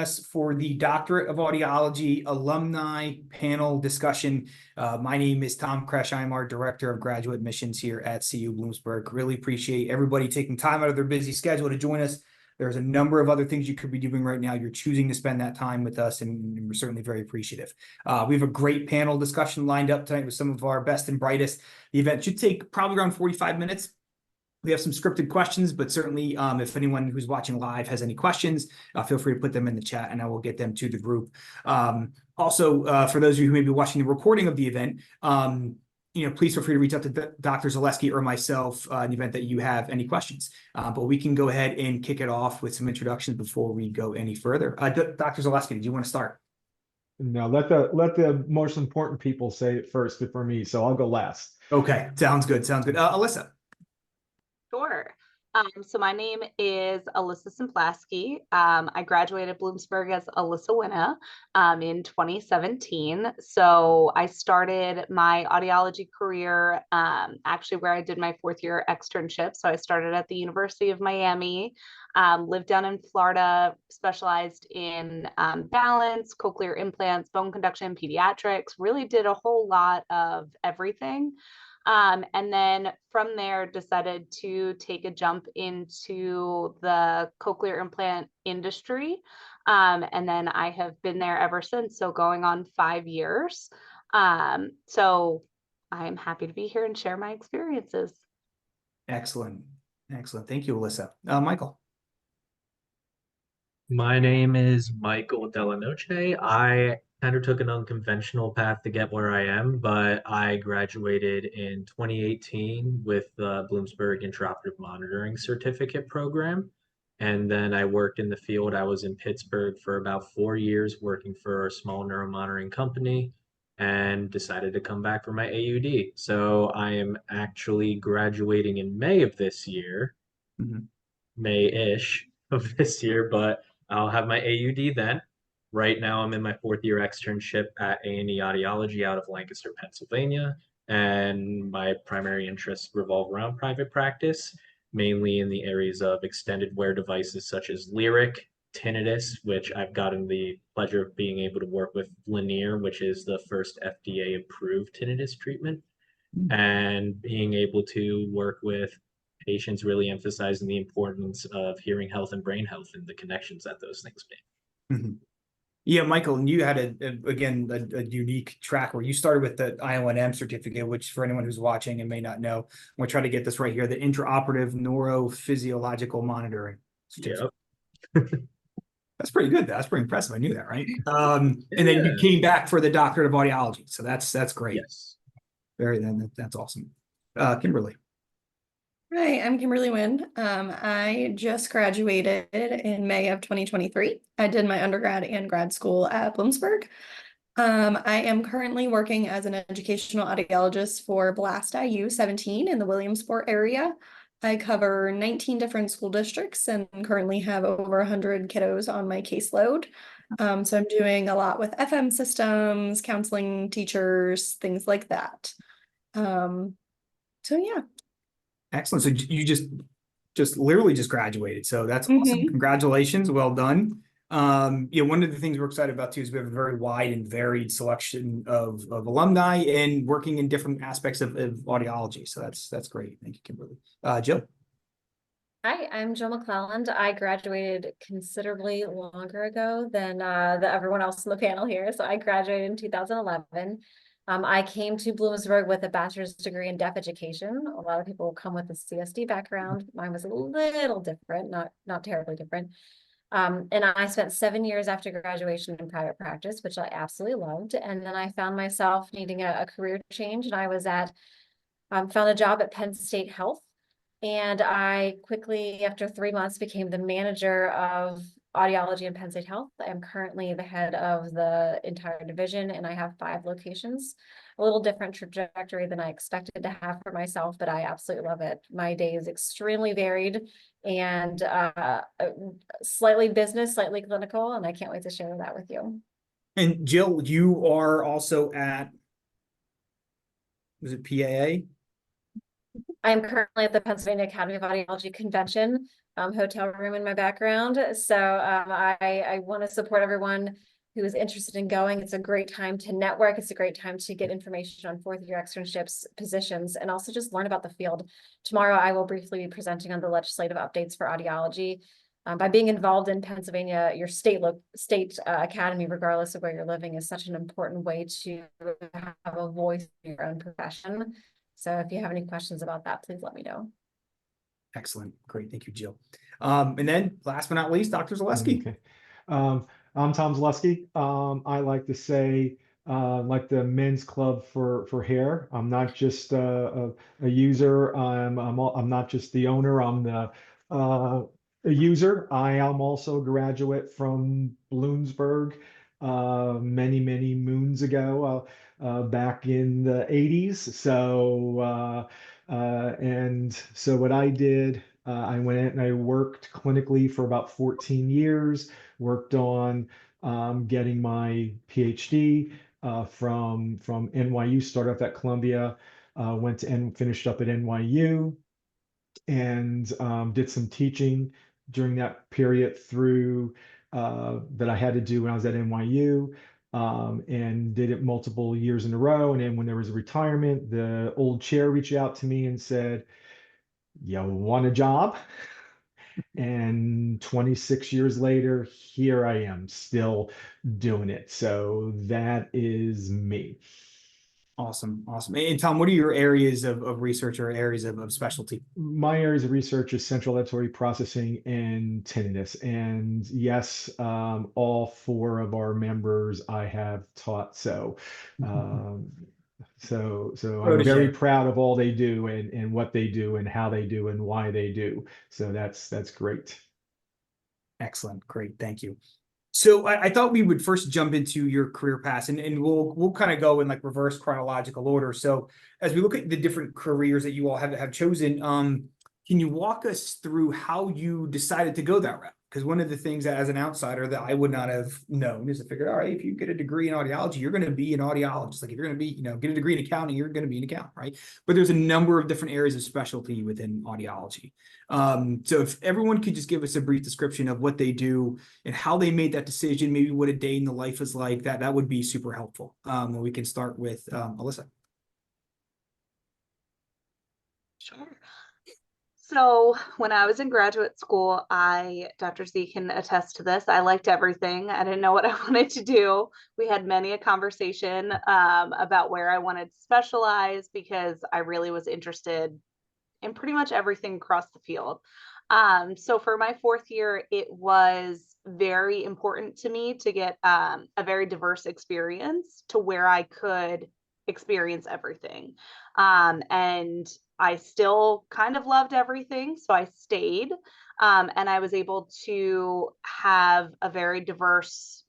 Us for the Doctorate of Audiology Alumni Panel Discussion. My name is Tom Kresh. I'm our Director of Graduate Admissions here at CU-Bloomsburg. Really appreciate everybody taking time out of their busy schedule to join us. There's a number of other things you could be doing right now. You're choosing to spend that time with us, and we're certainly very appreciative. We have a great panel discussion lined up tonight with some of our best and brightest. The event should take probably around 45 minutes. We have some scripted questions, but certainly if anyone who's watching live has any questions, feel free to put them in the chat and I will get them to the group. Also, for those of you who may be watching the recording of the event, please feel free to reach out to Dr. Zaleski or myself in the event that you have any questions. But we can go ahead and kick it off with some introductions before we go any further. Dr. Zaleski, do you want to start? No, let the most important people say it first for me, so I'll go last. Okay, sounds good. Sounds good. Alyssa. Sure. So my name is Alyssa Simplasky. I graduated Bloomsburg as Alyssa Winna in 2017. So I started my audiology career actually where I did my fourth year externship. So I started at the University of Miami, lived down in Florida, specialized in balance, cochlear implants, bone conduction, pediatrics, really did a whole lot of everything. And then from there decided to take a jump into the cochlear implant industry. And then I have been there ever since, so going on 5 years. So I'm happy to be here and share my experiences. Excellent. Excellent. Thank you, Alyssa. Michael. My name is Michael Delanoche. I kind of took an unconventional path to get where I am, but I graduated in 2018 with the Bloomsburg Intraoperative Monitoring Certificate Program. And then I worked in the field. I was in Pittsburgh for about 4 years working for a small neuromonitoring company and decided to come back for my AUD. So I am actually graduating in May of this year, May-ish of this year, but I'll have my AUD then. Right now, I'm in my 4th year externship at A&E Audiology out of Lancaster, Pennsylvania, and my primary interests revolve around private practice, mainly in the areas of extended wear devices such as Lyric, tinnitus, which I've gotten the pleasure of being able to work with Lanier, which is the first FDA-approved tinnitus treatment, and being able to work with patients really emphasizing the importance of hearing health and brain health and the connections that those things make. Yeah, Michael, and you had a unique track where you started with the IONM certificate, which for anyone who's watching and may not know, I'm going to try to get this right here, the intraoperative neurophysiological monitoring certificate. Yep. That's pretty good. That's pretty impressive. I knew that, right? And then you came back for the Doctorate of Audiology. So that's great. Yes. That's awesome. Kimberly. Hi, I'm Kimberly Wynn. I just graduated in May of 2023. I did my undergrad and grad school at Bloomsburg. I am currently working as an educational audiologist for Blast IU 17 in the Williamsport area. I cover 19 different school districts and currently have over 100 kiddos on my caseload. So I'm doing a lot with FM systems, counseling teachers, things like that. So yeah. Excellent. So you just literally just graduated. So that's awesome. Congratulations. Well done. One of the things we're excited about too is we have a very wide and varied selection of alumni and working in different aspects of audiology. So that's great. Thank you, Kimberly. Jill. Hi, I'm Jill McClelland. I graduated considerably longer ago than everyone else on the panel here. So I graduated in 2011. I came to Bloomsburg with a bachelor's degree in deaf education. A lot of people come with a CSD background. Mine was a little different, not terribly different. And I spent 7 years after graduation in private practice, which I absolutely loved. And then I found myself needing a career change, and I was found a job at Penn State Health. And I quickly, after 3 months, became the manager of audiology in Penn State Health. I am currently the head of the entire division, and I have 5 locations. A little different trajectory than I expected to have for myself, but I absolutely love it. My day is extremely varied and slightly business, slightly clinical, and I can't wait to share that with you. And Jill, you are also at, was it PAA? I'm currently at the Pennsylvania Academy of Audiology Convention. hotel room in my background. So I want to support everyone who is interested in going. It's a great time to network. It's a great time to get information on fourth year externships, positions, and also just learn about the field. Tomorrow, I will briefly be presenting on the legislative updates for audiology. By being involved in Pennsylvania, your state academy, regardless of where you're living, is such an important way to have a voice in your own profession. So if you have any questions about that, please let me know. Excellent. Great. Thank you, Jill. And then last but not least, Dr. Zaleski. Okay. I'm Tom Zaleski. I like to say, like the men's club for hair. I'm not just a user. I'm not just the owner. I'm the a user. I am also a graduate from Bloomsburg many moons ago, back in the 80s. And so what I did, I went in and I worked clinically for about 14 years, worked on getting my PhD from NYU, started off at Columbia, went to and finished up at NYU, and did some teaching during that period through that I had to do when I was at NYU, and did it multiple years in a row. And then when there was a retirement, the old chair reached out to me and said, "You want a job?" And 26 years later, here I am still doing it. So that is me. Awesome. Awesome. And Tom, what are your areas of research or areas of specialty? My areas of research is central auditory processing and tinnitus. And yes, all four of our members I have taught. So I'm very proud of all they do and what they do and how they do and why they do. So that's great. Excellent. Great. Thank you. So I thought we would first jump into your career paths, and we'll kind of go in like reverse chronological order. So as we look at the different careers that you all have chosen, can you walk us through how you decided to go that route? Because one of the things that, as an outsider, that I would not have known is I figured, all right, if you get a degree in audiology, you're going to be an audiologist. Like if you're going to be, get a degree in accounting, you're going to be an accountant, right? But there's a number of different areas of specialty within audiology. So if everyone could just give us a brief description of what they do and how they made that decision, maybe what a day in the life is like, that would be super helpful. And we can start with Alyssa. Sure. So when I was in graduate school, Dr. Z can attest to this. I liked everything. I didn't know what I wanted to do. We had many a conversation about where I wanted to specialize because I really was interested in pretty much everything across the field. So for my fourth year, it was very important to me to get a very diverse experience to where I could experience everything. And I still kind of loved everything, so I stayed, and I was able to have a very diverse,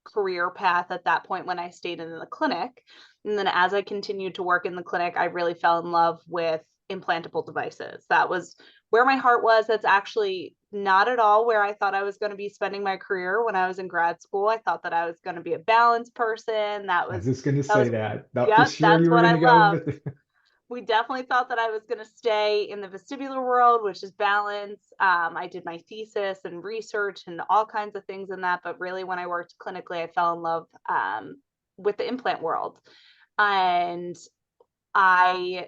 career path at that point when I stayed in the clinic. And then as I continued to work in the clinic, I really fell in love with implantable devices. That was where my heart was. That's actually not at all where I thought I was going to be spending my career when I was in grad school. I thought that I was going to be a balance person. I was just going to say that. Yep, for sure that's you were what I going to go love. with it. We definitely thought that I was going to stay in the vestibular world, which is balance. I did my thesis and research and all kinds of things in that. But really, when I worked clinically, I fell in love with the implant world. And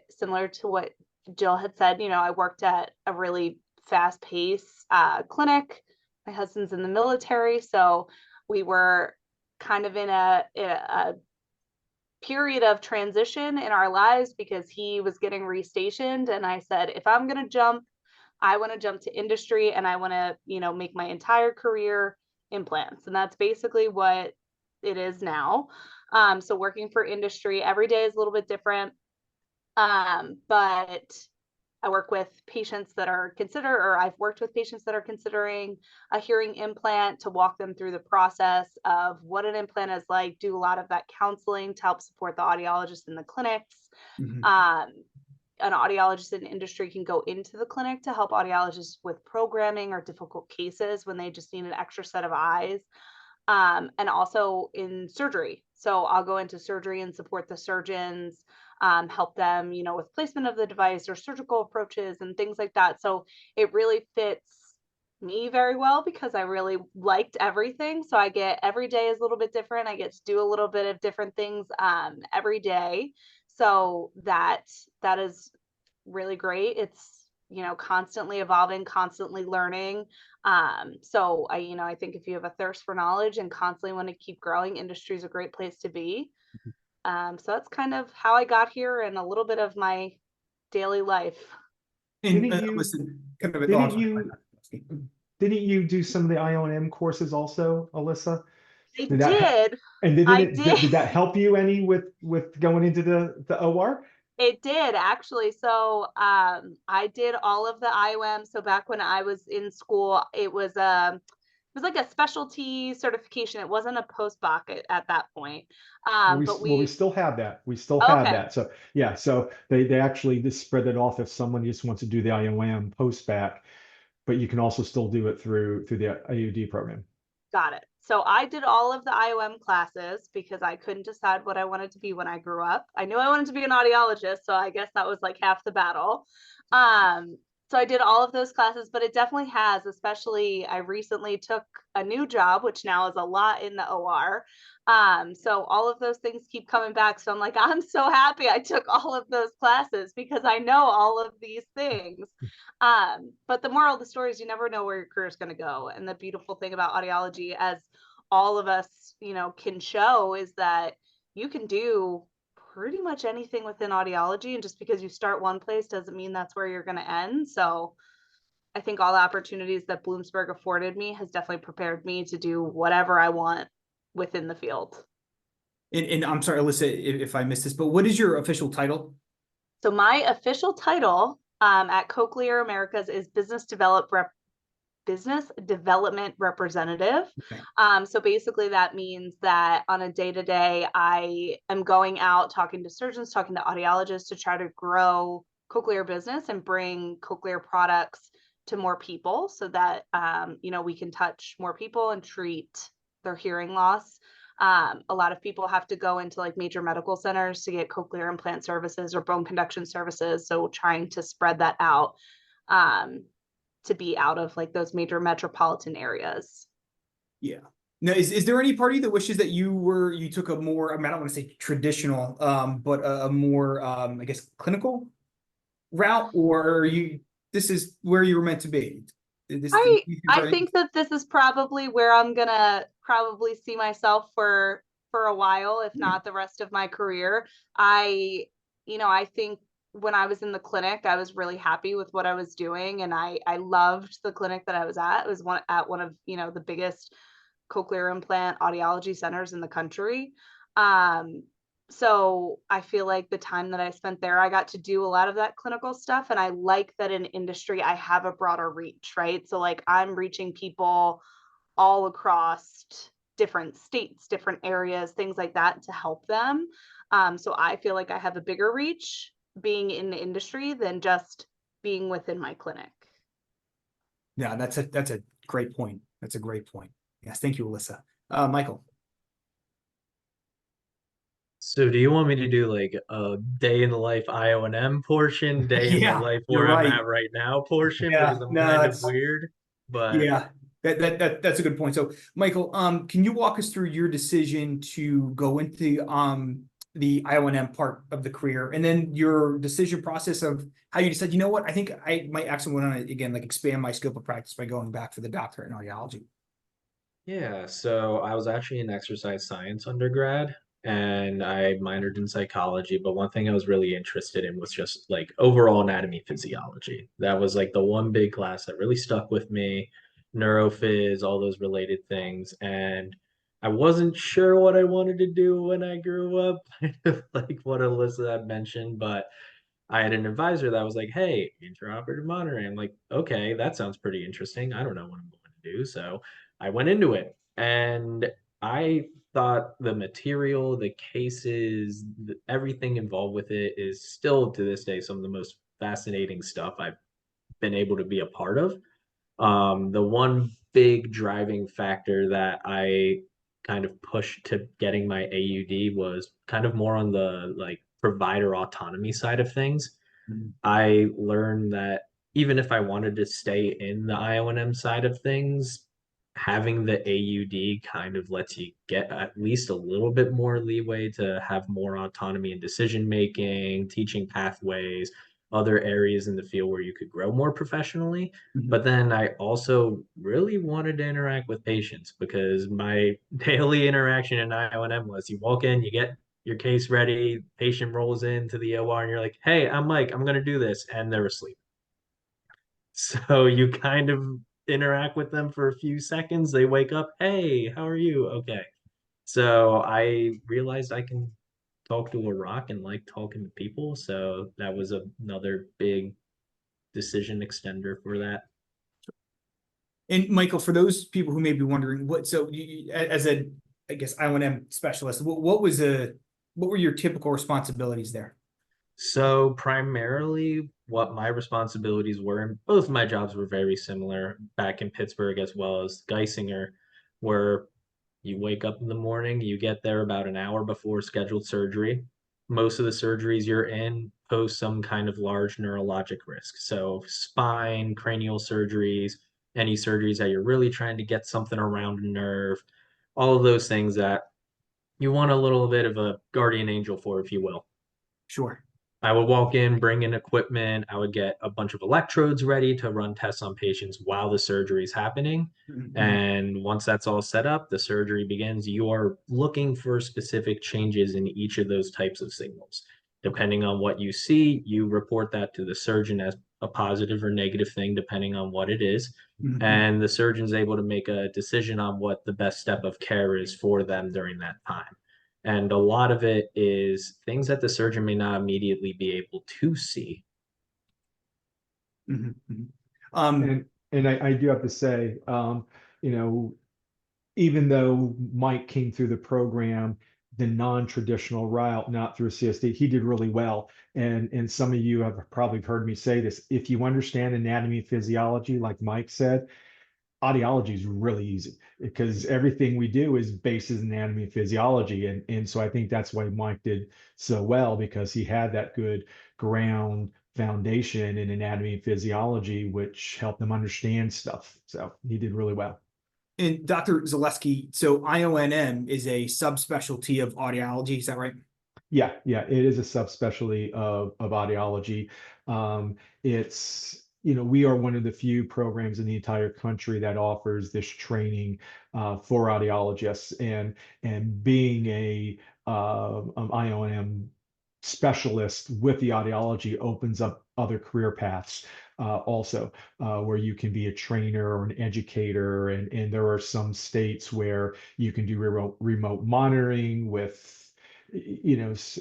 similar to what Jill had said, I worked at a really fast-paced clinic. My husband's in the military, so we were kind of in a period of transition in our lives because he was getting restationed. And I said, if I'm going to jump, I want to jump to industry and I want to, make my entire career implants. And that's basically what it is now. So working for industry every day is a little bit different. But I work with patients that are I've worked with patients that are considering a hearing implant to walk them through the process of what an implant is like, do a lot of that counseling to help support the audiologists in the clinics. Mm-hmm. An audiologist in industry can go into the clinic to help audiologists with programming or difficult cases when they just need an extra set of eyes. And also in surgery. So I'll go into surgery and support the surgeons help them, you know, with placement of the device or surgical approaches and things like that. So it really fits me very well because I really liked everything. So I get every day is a little bit different. I get to do a little bit of different things every day. So that is really great. It's, you know, constantly evolving, constantly learning. So I think if you have a thirst for knowledge and constantly want to keep growing, industry is a great place to be. So that's kind of how I got here and a little bit of my daily life. And Didn't you- listen, kind of, Didn't you do some of the IOM courses also, Alyssa? I Did that did. And I did that help you any with going into the OR? It did actually. So I did all of the IOM. So back when I was in school, it was like a specialty certification. It wasn't a postdoc at that point. We still have that. We still have Okay. that. So yeah, so they actually just spread it off if someone just wants to do the IOM post-bac, but you can also still do it through the AUD program. Got it. So I did all of the IOM classes because I couldn't decide what I wanted to be when I grew up. I knew I wanted to be an audiologist, so I guess that was like half the battle. So I did all of those classes, but it definitely has, especially I recently took a new job, which now is a lot in the OR. So all of those things keep coming back. So I'm like, I'm so happy I took all of those classes because I know all of these things. But the moral of the story is you never know where your career is going to go. And the beautiful thing about audiology, as all of us, you know, can show, is that you can do pretty much anything within audiology. And just because you start one place doesn't mean that's where you're going to end. So I think all the opportunities that Bloomsburg afforded me has definitely prepared me to do whatever I want within the field. And I'm sorry, Alyssa, if I missed this, but what is your official title? So my official title at Cochlear Americas is Business Development Representative. Okay. So basically that means that on a day-to-day, I am going out talking to surgeons, talking to audiologists to try to grow cochlear business and bring cochlear products to more people so that, we can touch more people and treat their hearing loss. A lot of people have to go into like major medical centers to get cochlear implant services or bone conduction services. So trying to spread that out to be out of like those major metropolitan areas. Yeah. Now, is there any party that wishes that you took a more, I mean, I don't want to say traditional, but a more, I guess, clinical route, or this is where you were meant to be? I think that this is probably where I'm gonna probably see myself for a while, if not the rest of my career. I think when I was in the clinic, I was really happy with what I was doing, and I loved the clinic that I was at. It was one of the biggest cochlear implant audiology centers in the country. So I feel like the time that I spent there, I got to do a lot of that clinical stuff. And I like that in industry, I have a broader reach, right? So like I'm reaching people all across different states, different areas, things like that to help them. So I feel like I have a bigger reach being in the industry than just being within my clinic. Yeah, that's a great point. That's a great point. Yes, thank you, Alyssa. Michael. So do you want me to do like a day in the life IO&M portion, day in the Yeah, life you're where I'm right. at right now portion, Yeah, because I'm no, kind of that's weird, but yeah. That's a good point. So, Michael, can you walk us through your decision to go into the IO&M part of the career, and then your decision process of how you decided, you know what, I think I might actually want to again like expand my scope of practice by going back for the doctorate in audiology. yeah, so I was actually in exercise science undergrad and I minored in psychology, but one thing I was really interested in was just like overall anatomy physiology. That was like the one big class that really stuck with me, neurophys, all those related things. And I wasn't sure what I wanted to do when I grew up, kind of like what Alyssa had mentioned, but I had an advisor that was like, hey, intraoperative monitoring. I'm like, okay, that sounds pretty interesting. I don't know what I'm going to do. So I went into it and I thought the material, the cases, everything involved with it is still to this day some of the most fascinating stuff I've been able to be a part of. The one big driving factor that I kind of pushed to getting my AUD was kind of more on the like provider autonomy side of things. Mhm. I learned that even if I wanted to stay in the IONM side of things, having the AUD kind of lets you get at least a little bit more leeway to have more autonomy in decision making, teaching pathways, other areas in the field where you could grow more professionally. Mhm. But then I also really wanted to interact with patients because my daily interaction in IONM was you walk in, you get your case ready, patient rolls into the OR, and you're like, hey, I'm Mike, I'm going to do this. And they're asleep. So you kind of interact with them for a few seconds. They wake up, hey, how are you? Okay. So I realized I can talk to a rock and like talking to people. So that was another big decision extender for that. And Michael, for those people who may be wondering, so as a, I guess, IOM specialist, what were your typical responsibilities there? So primarily what my responsibilities were, and both of my jobs were very similar back in Pittsburgh as well as Geisinger, were you wake up in the morning, you get there about an hour before scheduled surgery. Most of the surgeries you're in pose some kind of large neurologic risk. So spine, cranial surgeries, any surgeries that you're really trying to get something around a nerve, all of those things that you want a little bit of a guardian angel for, if you will. Sure. I would walk in, bring in equipment. I would get a bunch of electrodes ready to run tests on patients while the surgery is happening. Mhm. And once that's all set up, the surgery begins. You are looking for specific changes in each of those types of signals. Depending on what you see, you report that to the surgeon as a positive or negative thing, depending on what it is. Mhm. And the surgeon's able to make a decision on what the best step of care is for them during that time. And a lot of it is things that the surgeon may not immediately be able to see. Mhm. Mhm. Um, And I do have to say, you know, even though Mike came through the program the non-traditional route, not through CSD, he did really well. And some of you have probably heard me say this. If you understand anatomy and physiology, like Mike said, audiology is really easy because everything we do is bases in anatomy and physiology. And so I think that's why Mike did so well, because he had that good ground foundation in anatomy and physiology, which helped him understand stuff. So he did really well. and Dr. Zaleski, so IONM is a subspecialty of audiology, is that right? Yeah, it is a subspecialty of audiology. It's, we are one of the few programs in the entire country that offers this training for audiologists, and being a IOM specialist with the audiology opens up other career paths also, where you can be a trainer or an educator, and there are some states where you can do remote monitoring with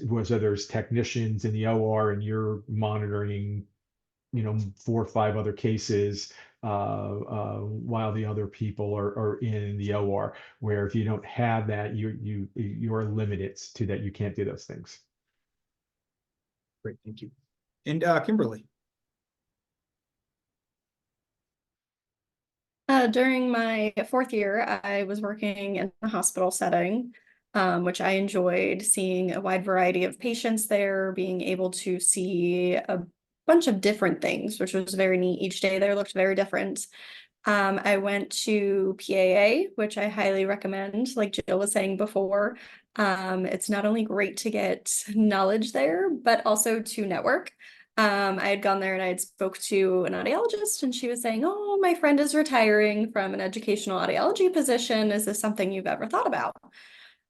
whether there's technicians in the OR and you're monitoring, 4 or 5 other cases while the other people are in the OR, where if you don't have that, you're limited to that. You can't do those things. Great, thank you. And Kimberly. During my 4th year, I was working in a hospital setting, which I enjoyed, seeing a wide variety of patients there, being able to see a bunch of different things, which was very neat. Each day there looked very different. I went to PAA, which I highly recommend, like Jill was saying before. It's not only great to get knowledge there, but also to network. I had gone there and I had spoke to an audiologist, and she was saying, oh, my friend is retiring from an educational audiology position. Is this something you've ever thought about?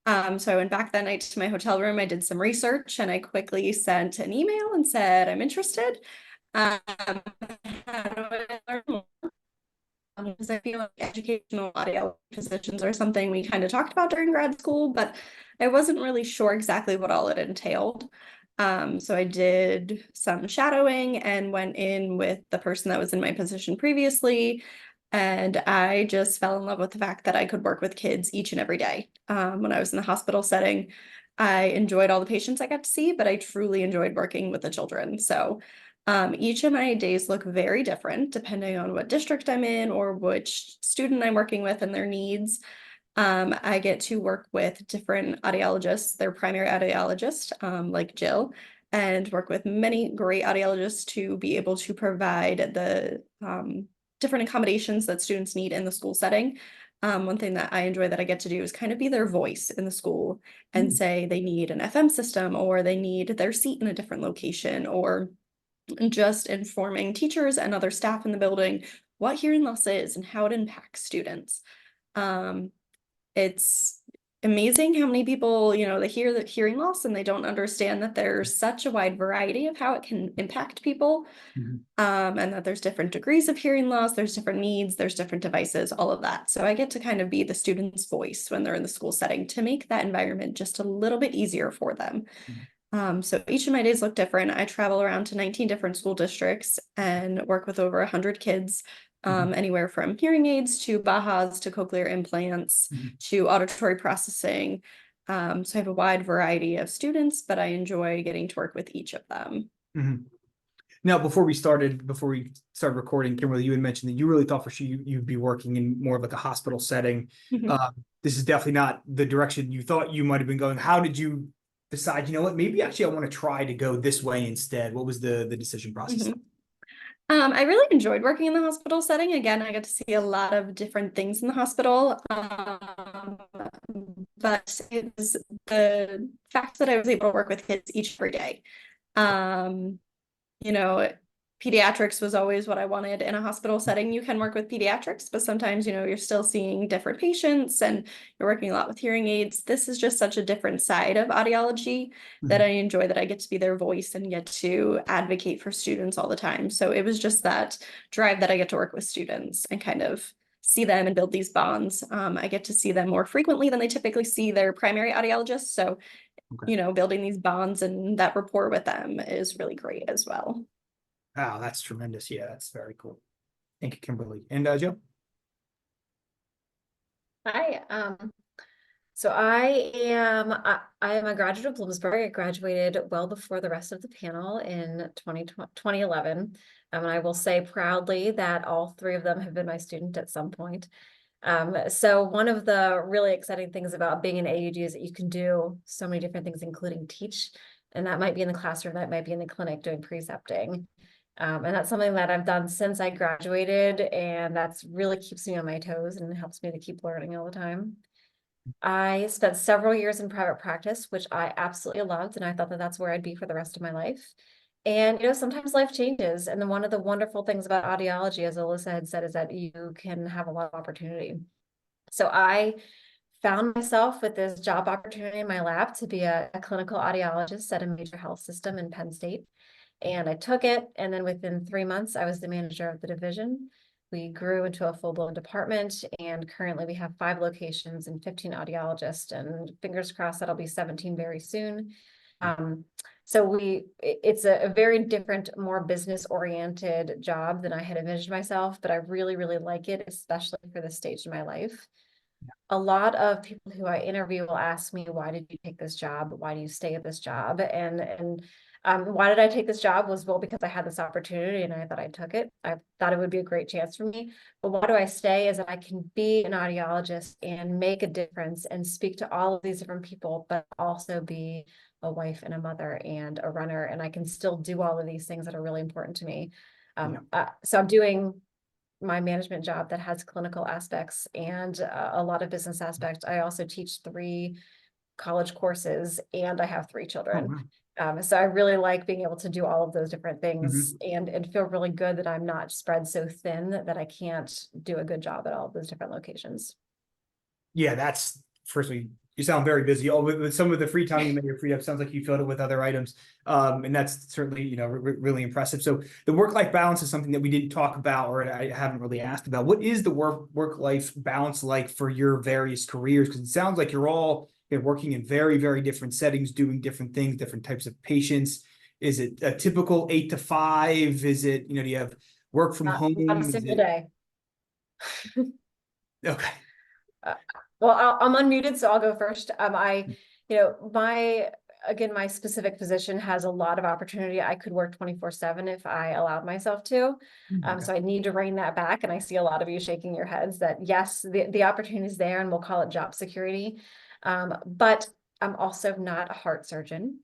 So I went back that night to my hotel room. I did some research and I quickly sent an email and said, I'm interested. How do I learn more? Because I feel like educational audio positions are something we kind of talked about during grad school, but I wasn't really sure exactly what all it entailed. So I did some shadowing and went in with the person that was in my position previously. And I just fell in love with the fact that I could work with kids each and every day. When I was in the hospital setting, I enjoyed all the patients I got to see, but I truly enjoyed working with the children. So each of my days look very different depending on what district I'm in or which student I'm working with and their needs. I get to work with different audiologists, their primary audiologist, like Jill, and work with many great audiologists to be able to provide the different accommodations that students need in the school setting. One thing that I enjoy that I get to do is kind of be their voice in the school and say they need an FM system, or they need their seat in a different location, or just informing teachers and other staff in the building what hearing loss is and how it impacts students. It's amazing how many people, they hear that hearing loss and they don't understand that there's such a wide variety of how it can impact people. And that there's different degrees of hearing loss, there's different needs, there's different devices, all of that. So I get to kind of be the student's voice when they're in the school setting to make that environment just a little bit easier for them. So each of my days look different. I travel around to 19 different school districts and work with over 100 kids, anywhere from hearing aids to Bajas to cochlear implants to auditory processing. So I have a wide variety of students, but I enjoy getting to work with each of them. Now, before we started recording, Kimberly, you had mentioned that you really thought for sure you'd be working in more of like a hospital setting. This is definitely not the direction you thought you might have been going. How did you decide, you know what, maybe actually I want to try to go this way instead? What was the decision process? I really enjoyed working in the hospital setting. Again, I got to see a lot of different things in the hospital. But it was the fact that I was able to work with kids each every day. Pediatrics was always what I wanted in a hospital setting. You can work with pediatrics, but sometimes, you're still seeing different patients and you're working a lot with hearing aids. This is just such a different side of audiology that I enjoy, that I get to be their voice and get to advocate for students all the time. So it was just that drive that I get to work with students and kind of see them and build these bonds. I get to see them more frequently than they typically see their primary audiologist. So, building these bonds and that rapport with them is really great as well. Wow, that's tremendous. Yeah, that's very cool. Thank you, Kimberly. And Joe? Hi, so I am a graduate of Bloomsburg. I graduated well before the rest of the panel in 2011. And I will say proudly that all three of them have been my student at some point. So one of the really exciting things about being an AUD is that you can do so many different things, including teach. And that might be in the classroom, that might be in the clinic doing precepting. And that's something that I've done since I graduated, and that's really keeps me on my toes and helps me to keep learning all the time. I spent several years in private practice, which I absolutely loved, and I thought that that's where I'd be for the rest of my life. And, sometimes life changes. And then one of the wonderful things about audiology, as Alyssa had said, is that you can have a lot of opportunity. So I found myself with this job opportunity in my lap to be a clinical audiologist at a major health system in Penn State. And I took it, and then within 3 months, I was the manager of the division. We grew into a full-blown department, and currently we have 5 locations and 15 audiologists, and fingers crossed that'll be 17 very soon. So it's a very different, more business-oriented job than I had envisioned myself, but I really, really like it, especially for this stage in my life. A lot of people who I interview will ask me, why did you take this job? Why do you stay at this job? And why did I take this job was, well, because I had this opportunity and I thought I took it. I thought it would be a great chance for me. But why do I stay is that I can be an audiologist and make a difference and speak to all of these different people, but also be a wife and a mother and a runner. And I can still do all of these things that are really important to me. So I'm doing my management job that has clinical aspects and a lot of business aspects. I also teach 3 college courses and I have 3 children. Oh, wow. So I really like being able to do all of those different things and feel really good that I'm not spread so thin that I can't do a good job at all of those different locations. Yeah, that's firstly, you sound very busy. With some of the free time you may have freed up, sounds like you filled it with other items. And that's certainly, really impressive. So the work-life balance is something that we didn't talk about, or I haven't really asked about. What is the work-life balance like for your various careers? Because it sounds like you're all working in very, very different settings, doing different things, different types of patients. Is it a typical 8 to 5? Is it, do you have work from home? Not a single day. Okay. Well, I'm unmuted, so I'll go first. My again, my specific position has a lot of opportunity. I could work 24/7 if I allowed myself to. Okay. So I need to rein that back. And I see a lot of you shaking your heads that yes, the opportunity is there, and we'll call it job security. But I'm also not a heart surgeon.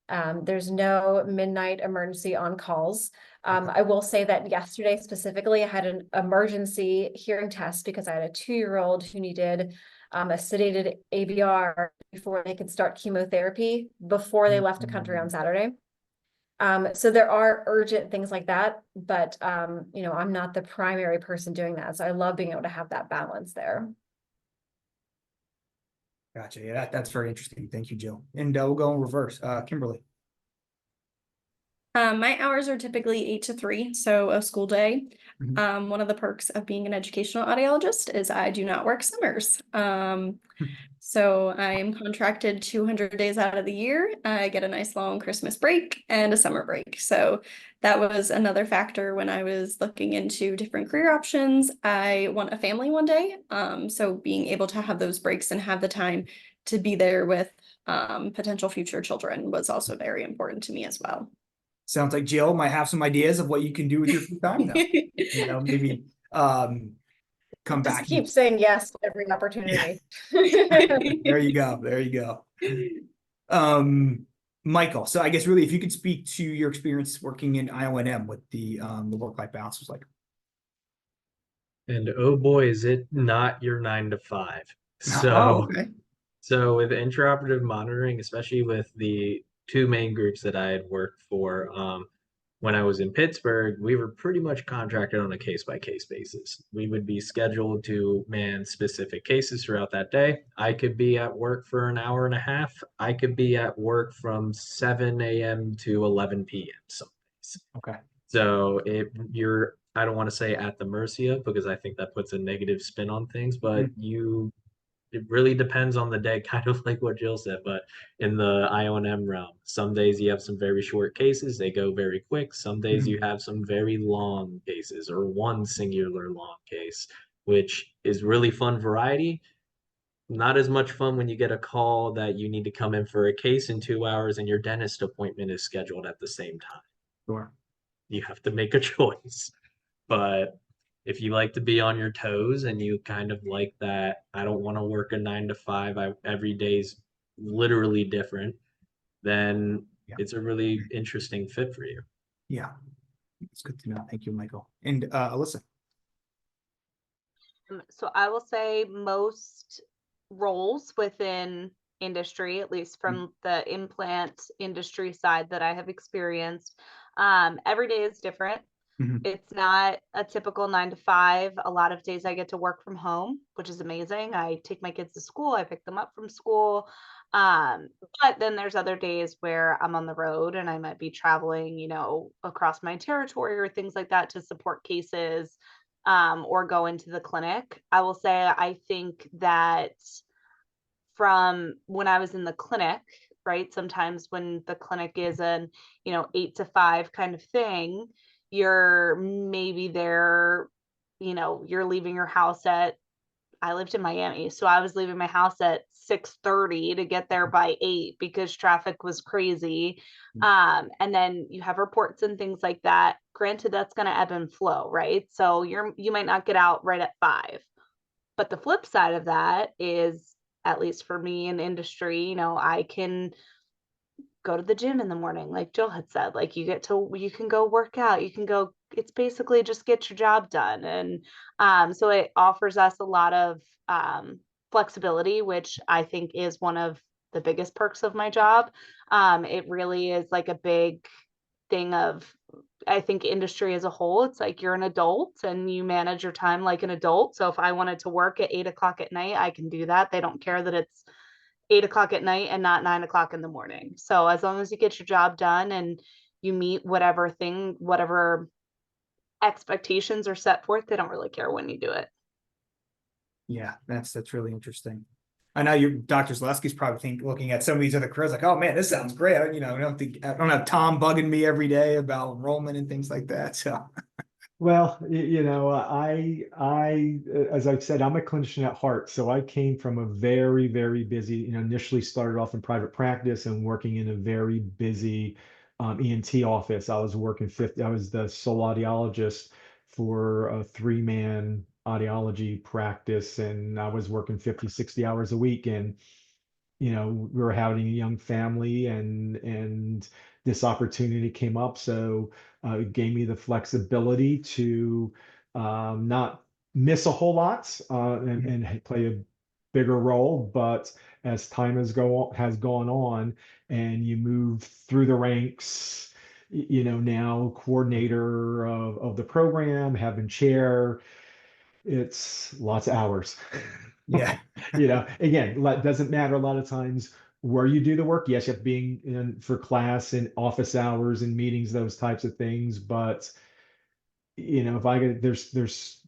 There's no midnight emergency on calls. I will say that yesterday specifically, I had an emergency hearing test because I had a 2-year-old who needed a sedated ABR before they could start chemotherapy before they left the country on Saturday. So there are urgent things like that, but you know, I'm not the primary person doing that. So I love being able to have that balance there. Gotcha. Yeah, that's very interesting. Thank you, Jill. And we'll go in reverse. Kimberly. My hours are typically 8 to 3, so a school day. Mhm. One of the perks of being an educational audiologist is I do not work summers. So I am contracted 200 days out of the year. I get a nice long Christmas break and a summer break. So that was another factor when I was looking into different career options. I want a family one day. So being able to have those breaks and have the time to be there with potential future children was also very important to me as well. Sounds like Jill might have some ideas of what you can do with your free time now. You know, maybe come Just back. keep saying yes to every opportunity. There you go. There you go. Michael, so I guess really if you could speak to your experience working in IONM, what the work-life balance was like. And oh boy, is it not your 9 to 5. Oh, okay. So with intraoperative monitoring, especially with the 2 main groups that I had worked for, when I was in Pittsburgh, we were pretty much contracted on a case-by-case basis. We would be scheduled to man specific cases throughout that day. I could be at work for an hour and a half. I could be at work from 7 a.m. to 11 p.m. some days. Okay. So I don't want to say at the mercy of, because I think that puts a negative spin on things, but it really depends on the day, kind of like what Jill said. But in the IONM realm, some days you have some very short cases, they go very quick. Some days you have some very long cases or one singular long case, which is really fun variety. Not as much fun when you get a call that you need to come in for a case in 2 hours and your dentist appointment is scheduled at the same time. Sure. You have to make a choice. But if you like to be on your toes and you kind of like that, I don't want to work a 9 to 5, every day's literally different, then it's a really interesting fit for you. Yeah, it's good to know. Thank you, Michael. And Alyssa. So I will say most roles within industry, at least from the implant industry side that I have experienced, every day is different. It's not a typical 9 to 5. A lot of days I get to work from home, which is amazing. I take my kids to school, I pick them up from school. But then there's other days where I'm on the road and I might be traveling, you know, across my territory or things like that to support cases, or go into the clinic. I will say, I think that from when I was in the clinic, right? Sometimes when the clinic is an, you know, 8 to 5 kind of thing, you're maybe there, you know, you're leaving your house at, I lived in Miami, so I was leaving my house at 6:30 to get there by 8 because traffic was crazy. And then you have reports and things like that. Granted, that's going to ebb and flow, right? So you might not get out right at 5. But the flip side of that is, at least for me in industry, you know, I can go to the gym in the morning, like Jill had said. Like you can go work out, you can go, it's basically just get your job done. And so it offers us a lot of flexibility, which I think is one of the biggest perks of my job. It really is like a big thing of, I think, industry as a whole. It's like you're an adult and you manage your time like an adult. So if I wanted to work at 8 o'clock at night, I can do that. They don't care that it's 8 o'clock at night and not 9 o'clock in the morning. So as long as you get your job done and you meet whatever expectations are set forth, they don't really care when you do it. Yeah, that's really interesting. I know Dr. Zaleski's probably looking at some of these other careers like, oh man, this sounds great. I don't have Tom bugging me every day about enrollment and things like that. So Well, as I've said, I'm a clinician at heart. So I came from a very, very busy, initially started off in private practice and working in a very busy ENT office. I was the sole audiologist for a three-man audiology practice, and I was working 50, 60 hours a week. And we were having a young family, and this opportunity came up. So it gave me the flexibility to not miss a whole lot and play a bigger role. But as time has gone on, and you move through the ranks, now coordinator of the program, having chair, it's lots of hours. Yeah. Again, doesn't matter a lot of times where you do the work. Yes, you have being in for class and office hours and meetings, those types of things. But if I get there's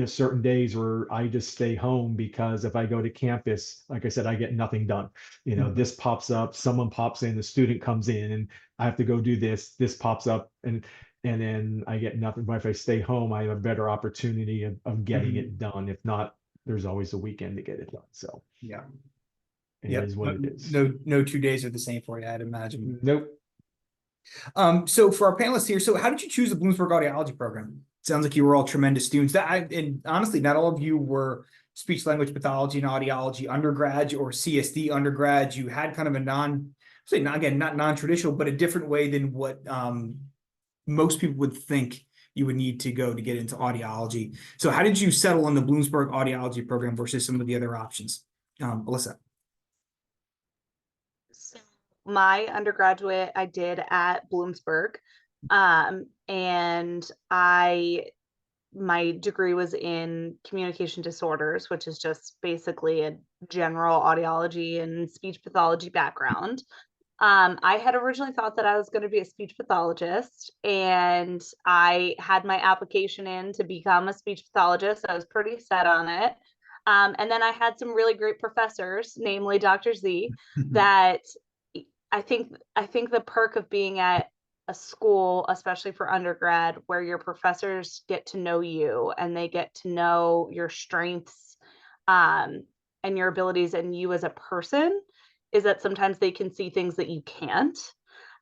certain days where I just stay home, because if I go to campus, like I said, I get nothing done. This pops up, someone pops in, the student comes in, and I have to go do this. This pops up, and then I get nothing. But if I stay home, I have a better opportunity of getting Mhm. it done. If not, there's always a weekend to get it done. So Yeah. it Yep. is what it is. No 2 days are the same for you, I'd imagine. Nope. So for our panelists here, so how did you choose the Bloomsburg Audiology program? Sounds like you were all tremendous students. And honestly, not all of you were speech language pathology and audiology undergrads or CSD undergrads. You had kind of a not non-traditional, but a different way than what most people would think you would need to go to get into audiology. So how did you settle on the Bloomsburg Audiology program versus some of the other options? Alyssa. So my undergraduate I did at Bloomsburg. And my degree was in communication disorders, which is just basically a general audiology and speech pathology background. I had originally thought that I was going to be a speech pathologist, and I had my application in to become a speech pathologist. I was pretty set on it. And then I had some really great professors, namely Dr. Z, that I think the perk of being at a school, especially for undergrad, where your professors get to know you and they get to know your strengths, um, and your abilities and you as a person, is that sometimes they can see things that you can't.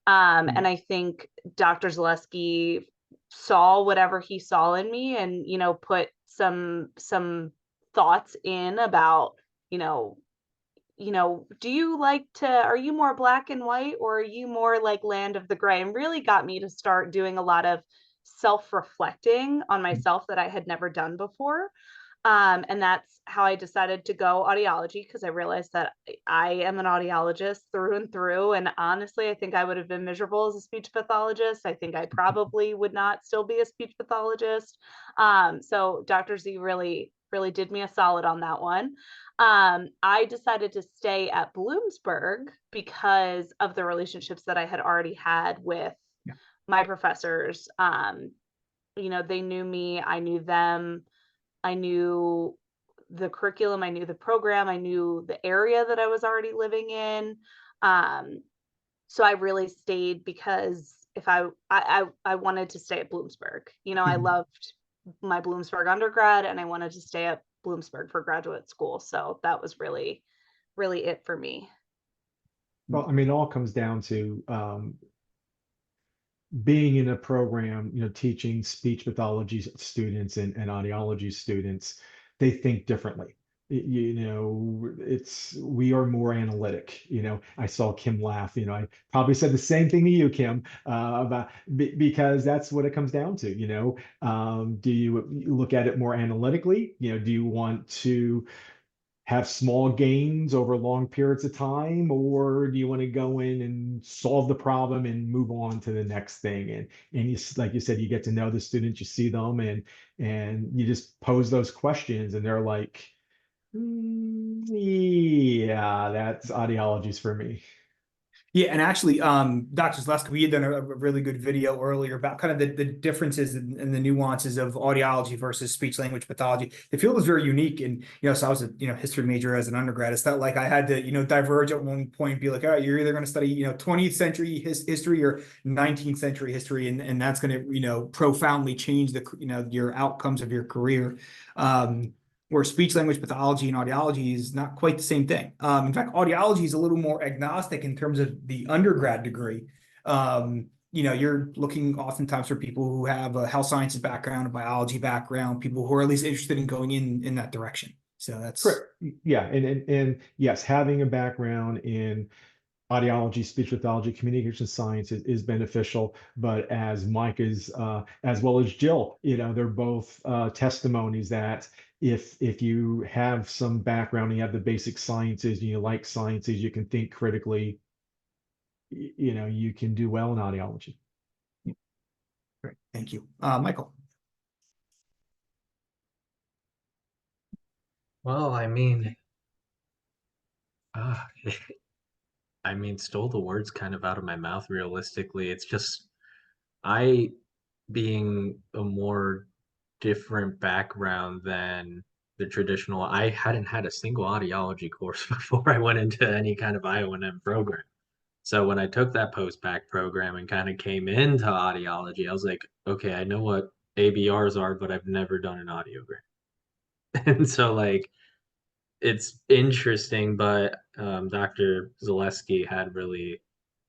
And I think Dr. Zaleski saw whatever he saw in me, and put some thoughts in about, you know, do you are you more black and white, or are you more like land of the gray? And really got me to start doing a lot of self-reflecting on myself that I had never done before. And that's how I decided to go audiology, because I realized that I am an audiologist through and through. And honestly, I think I would have been miserable as a speech pathologist. I think I probably would not still be a speech pathologist. So Dr. Z really, really did me a solid on that one. I decided to stay at Bloomsburg because of the relationships that I had already had with my professors. They knew me, I knew them. I knew the curriculum, I knew the program, I knew the area that I was already living in. So I really stayed because if I wanted to stay at Bloomsburg. I loved my Bloomsburg undergrad, and I wanted to stay at Bloomsburg for graduate school. So that was really, really it for me. Well, I mean, it all comes down to being in a program, teaching speech pathology students and audiology students. They think differently. We are more analytic. I saw Kim laugh. I probably said the same thing to you, Kim, because that's what it comes down to. Do you look at it more analytically? Do you want to have small gains over long periods of time, or do you want to go in and solve the problem and move on to the next thing? And you, like you said, you get to know the students, you see them, and you just pose those questions, and they're like, yeah, that's audiology's for me. Yeah, and actually, Dr. Zaleski, we had done a really good video earlier about kind of the differences and the nuances of audiology versus speech language pathology. The field is very unique, and so I was a history major as an undergrad. It's not like I had to diverge at one point and be like, all right, you're either going to study 20th century history or 19th century history, and that's going to profoundly change the your outcomes of your career. Where speech language pathology and audiology is not quite the same thing. In fact, audiology is a little more agnostic in terms of the undergrad degree. You're looking oftentimes for people who have a health sciences background, a biology background, people who are at least interested in going in that direction. So that's Correct. Yeah, and yes, having a background in audiology, speech pathology, communication science is beneficial. But as Mike is, as well as Jill, they're both testimonies that if you have some background, you have the basic sciences, you like sciences, you can think critically, you can do well in audiology. great. Thank you. Michael. Well, I mean, stole the words kind of out of my mouth realistically. It's just I being a more different background than the traditional. I hadn't had a single audiology course before I went into any kind of IONM program. So when I took that post-bac program and kind of came into audiology, I was like, okay, I know what ABRs are, but I've never done an audiogram. And so like it's interesting, but Dr. Zaleski had really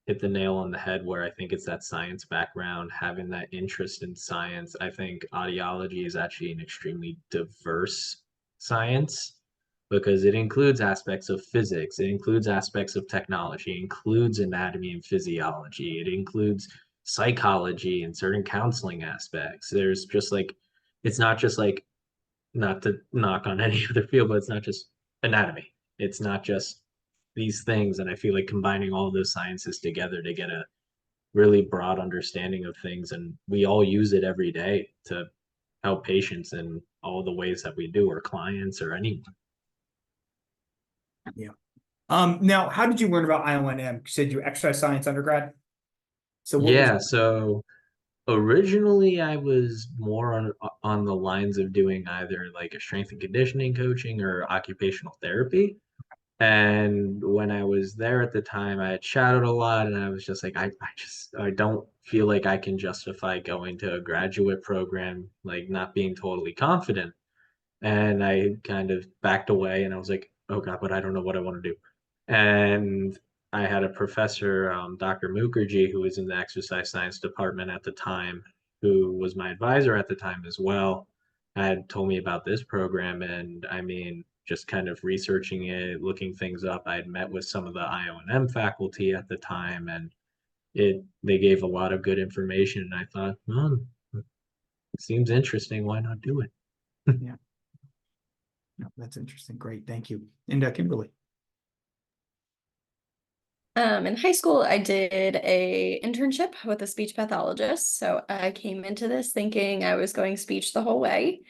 hit the nail on the head where I think it's that science background, having that interest in science. I think audiology is actually an extremely diverse science because it includes aspects of physics, it includes aspects of technology, it includes anatomy and physiology, it includes psychology and certain counseling aspects. There's just like, it's not just like, not to knock on any other field, but it's not just anatomy. It's not just these things. And I feel like combining all of those sciences together to get a really broad understanding of things. And we all use it every day to help patients in all the ways that we do, or clients or anyone. Yeah. Now, how did you learn about IONM? You said you exercise science undergrad. So what Yeah, so originally I was more on the lines of doing either like a strength and conditioning coaching or occupational therapy. And when I was there at the time, I had shadowed a lot, and I was just like, I don't feel like I can justify going to a graduate program, like not being totally confident. And I kind of backed away, and I was like, oh God, but I don't know what I want to do. And I had a professor, Dr. Mukherjee, who was in the exercise science department at the time, who was my advisor at the time as well, had told me about this program. And I mean, just kind of researching it, looking things up. I had met with some of the IONM faculty at the time, and they gave a lot of good information. And I thought, well, it seems interesting. Why not do it? Yeah. No, that's interesting. Great. Thank you. And Kimberly. In high school, I did a internship with a speech pathologist. So I came into this thinking I was going speech the whole way.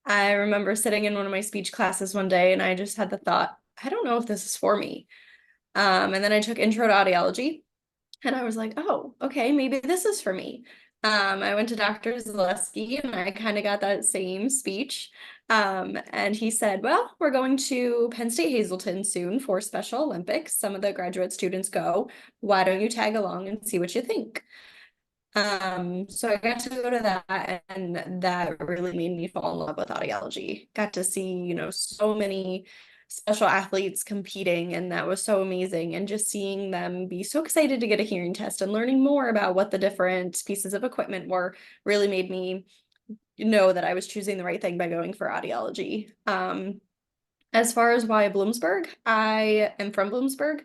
I remember sitting in one of my speech classes one day and I just had the thought, I don't know if this is for me. And then I took intro to audiology and I was like, oh, okay, maybe this is for me. I went to Dr. Zaleski and I kind of got that same speech. And he said, well, we're going to Penn State Hazleton soon for Special Olympics. Some of the graduate students go. Why don't you tag along and see what you think? So I got to go to that, and that really made me fall in love with audiology. Got to see, so many special athletes competing, and that was so amazing. And just seeing them be so excited to get a hearing test and learning more about what the different pieces of equipment were really made me know that I was choosing the right thing by going for audiology. As far as why Bloomsburg, I am from Bloomsburg.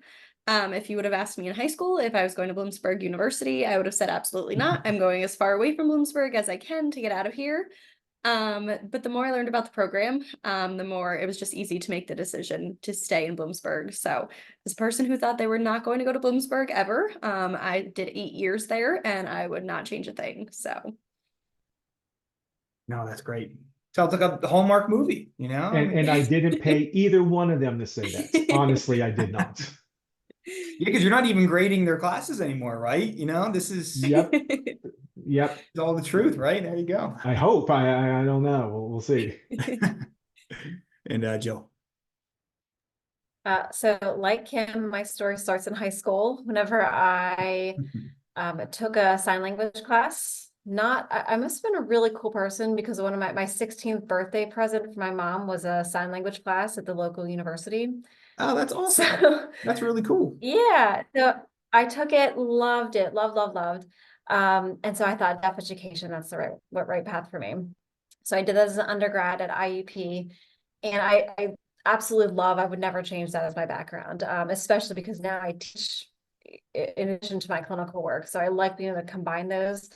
If you would have asked me in high school if I was going to Bloomsburg University, I would have said absolutely not. I'm going as far away from Bloomsburg as I can to get out of here. But the more I learned about the program, the more it was just easy to make the decision to stay in Bloomsburg. So as a person who thought they were not going to go to Bloomsburg ever, I did 8 years there and I would not change a thing. So. No, that's great. Sounds like a Hallmark movie, And I didn't pay either one of them to say that. Honestly, I did not. because you're not even grading their classes anymore, right? This is Yep. Yep. all the truth, right? There you go. I hope. I don't know. We'll see. And Jill. So like Kim, my story starts in high school. Whenever I took a sign language class, I must have been a really cool person because one of my 16th birthday present for my mom was a sign language class at the local university. Oh, that's awesome. So That's really cool. yeah, so I took it, loved it, loved. And so I thought deaf education, that's the right path for me. So I did that as an undergrad at IUP, and I absolutely love, I would never change that as my background, especially because now I teach in addition to my clinical work. So I like being able to combine those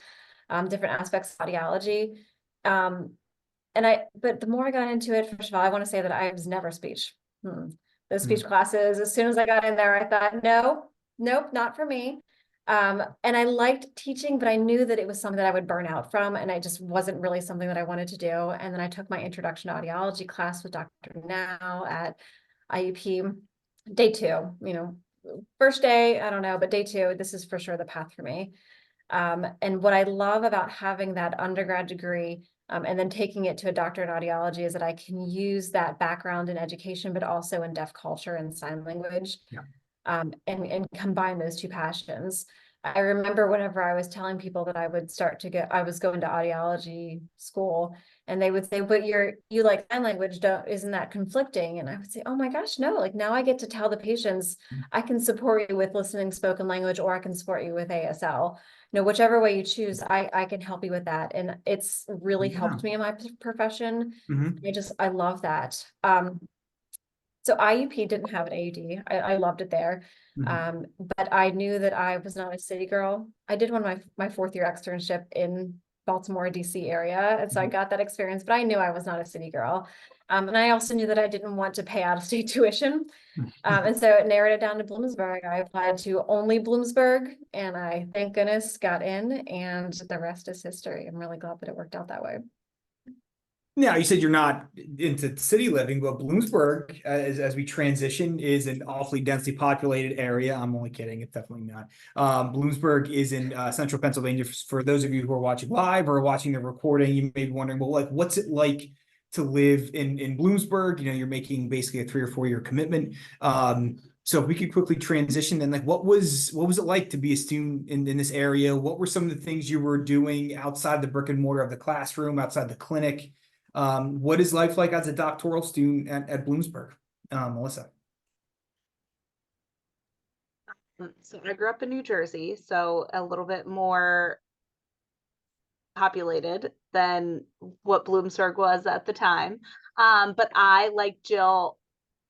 different aspects of audiology. But the more I got into it, first of all, I want to say that I was never speech. Those speech classes, as soon as I got in there, I thought, nope, not for me. And I liked teaching, but I knew that it was something that I would burn out from, and I just wasn't really something that I wanted to do. And then I took my introduction to audiology class with Dr. Now at IUP, day 2, first day, I don't know, but day 2, this is for sure the path for me. And what I love about having that undergrad degree and then taking it to a doctorate in audiology is that I can use that background in education, but also in deaf culture and sign language, and combine those two passions. I remember whenever I was telling people that I was going to audiology school, and they would say, but you like sign language, isn't that conflicting? And I would say, oh my gosh, no, like now I get to tell the patients, I can support you with listening spoken language, or I can support you with ASL. Whichever way you choose, I can help you with that. And it's really helped me in my profession. I love that. So IUP didn't have an AUD. I loved it there. But I knew that I was not a city girl. I did one of my 4th year externship in Baltimore, DC area. And so I got that experience, but I knew I was not a city girl. And I also knew that I didn't want to pay out of state tuition. And so it narrowed it down to Bloomsburg. I applied to only Bloomsburg, and I, thank goodness, got in, and the rest is history. I'm really glad that it worked out that way. Now, you said you're not into city living, but Bloomsburg, as we transition, is an awfully densely populated area. I'm only kidding. It's definitely not. Bloomsburg is in central Pennsylvania. For those of you who are watching live or watching the recording, you may be wondering, well, like, what's it like to live in Bloomsburg? You're making basically a 3 or 4 year commitment. So if we could quickly transition, then, like, what was it like to be a student in this area? What were some of the things you were doing outside the brick and mortar of the classroom, outside the clinic? What is life like as a doctoral student at Bloomsburg? Melissa. So I grew up in New Jersey, so a little bit more populated than what Bloomsburg was at the time. But I, like Jill,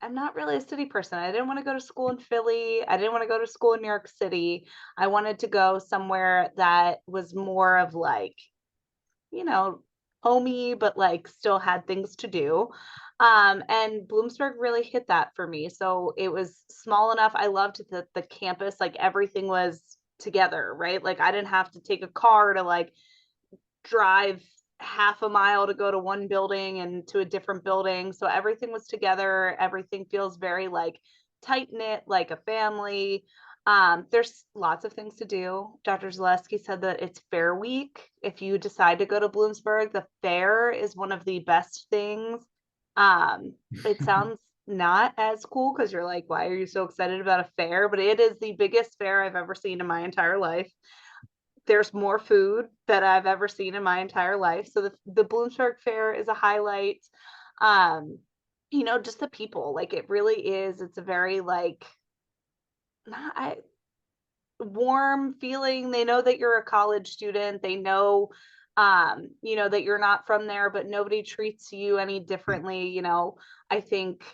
I'm not really a city person. I didn't want to go to school in Philly. I didn't want to go to school in New York City. I wanted to go somewhere that was more of like, homey, but like still had things to do. And Bloomsburg really hit that for me. So it was small enough. I loved the campus, like everything was together, right? Like I didn't have to take a car to like drive half a mile to go to one building and to a different building. So everything was together. Everything feels very like tight knit, like a family. There's lots of things to do. Dr. Zaleski said that it's Fair Week. If you decide to go to Bloomsburg, the fair is one of the best things. It sounds not as cool because you're like, why are you so excited about a fair? But it is the biggest fair I've ever seen in my entire life. There's more food that I've ever seen in my entire life. So the Bloomsburg Fair is a highlight. Just the people, like it really is. It's a very like warm feeling. They know that you're a college student. They know, that you're not from there, but nobody treats you any differently. I think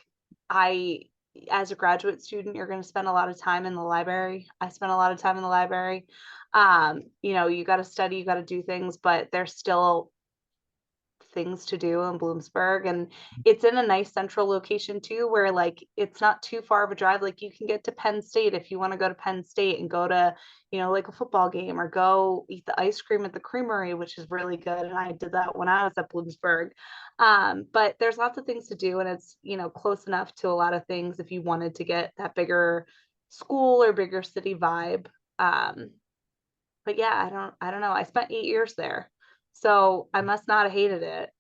as a graduate student, you're going to spend a lot of time in the library. I spent a lot of time in the library. You got to study, you got to do things, but there's still things to do in Bloomsburg, and it's in a nice central location too, where like it's not too far of a drive. Like you can get to Penn State if you want to go to Penn State and go to like a football game, or go eat the ice cream at the creamery, which is really good, and I did that when I was at Bloomsburg. But there's lots of things to do, and it's close enough to a lot of things if you wanted to get that bigger school or bigger city vibe. But yeah, I don't know. I spent 8 years there, so I must not have hated it.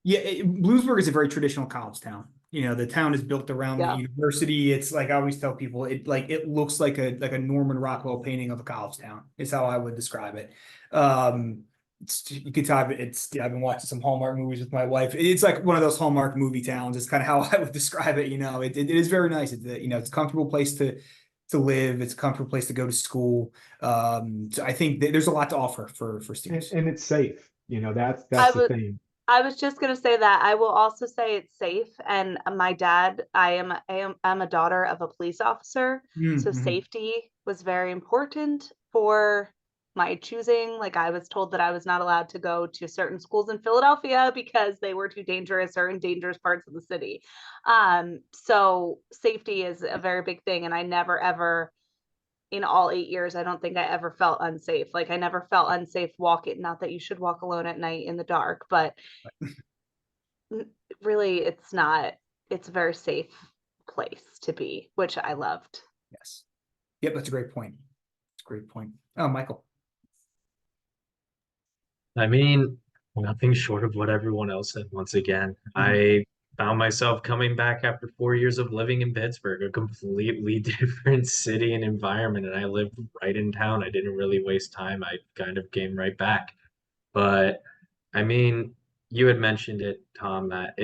Yeah, Bloomsburg is a very traditional college town. You know, the town is built around the Yeah. university. It's like I always tell people, it looks like a Norman Rockwell painting of a college town. Is how I would describe it. You could tell I've been watching some Hallmark movies with my wife. It's like one of those Hallmark movie towns. It's kind of how I would describe it. You know, it is very nice. It's it's a comfortable place to live. It's a comfortable place to go to school. So I think there's a lot to offer for students. And it's safe. You know, that's I the would. thing. I was just gonna say that. I will also say it's safe. And my dad, I'm a daughter of a police officer, so Mm-hmm. safety was very important for my choosing. Like I was told that I was not allowed to go to certain schools in Philadelphia because they were too dangerous or in dangerous parts of the city. So safety is a very big thing, and I never ever in all 8 years, I don't think I ever felt unsafe. Like I never felt unsafe walking. Not that you should walk alone at night in the dark, but really it's not. It's a very safe place to be, which I loved. Yes. Yep, that's a great point. That's a great point. Oh, Michael. I mean, nothing short of what everyone else said once again. I found myself coming back after 4 years of living in Pittsburgh, a completely different city and environment, and I lived right in town. I didn't really waste time. I kind of came right back. But I mean, you had mentioned it, Tom, that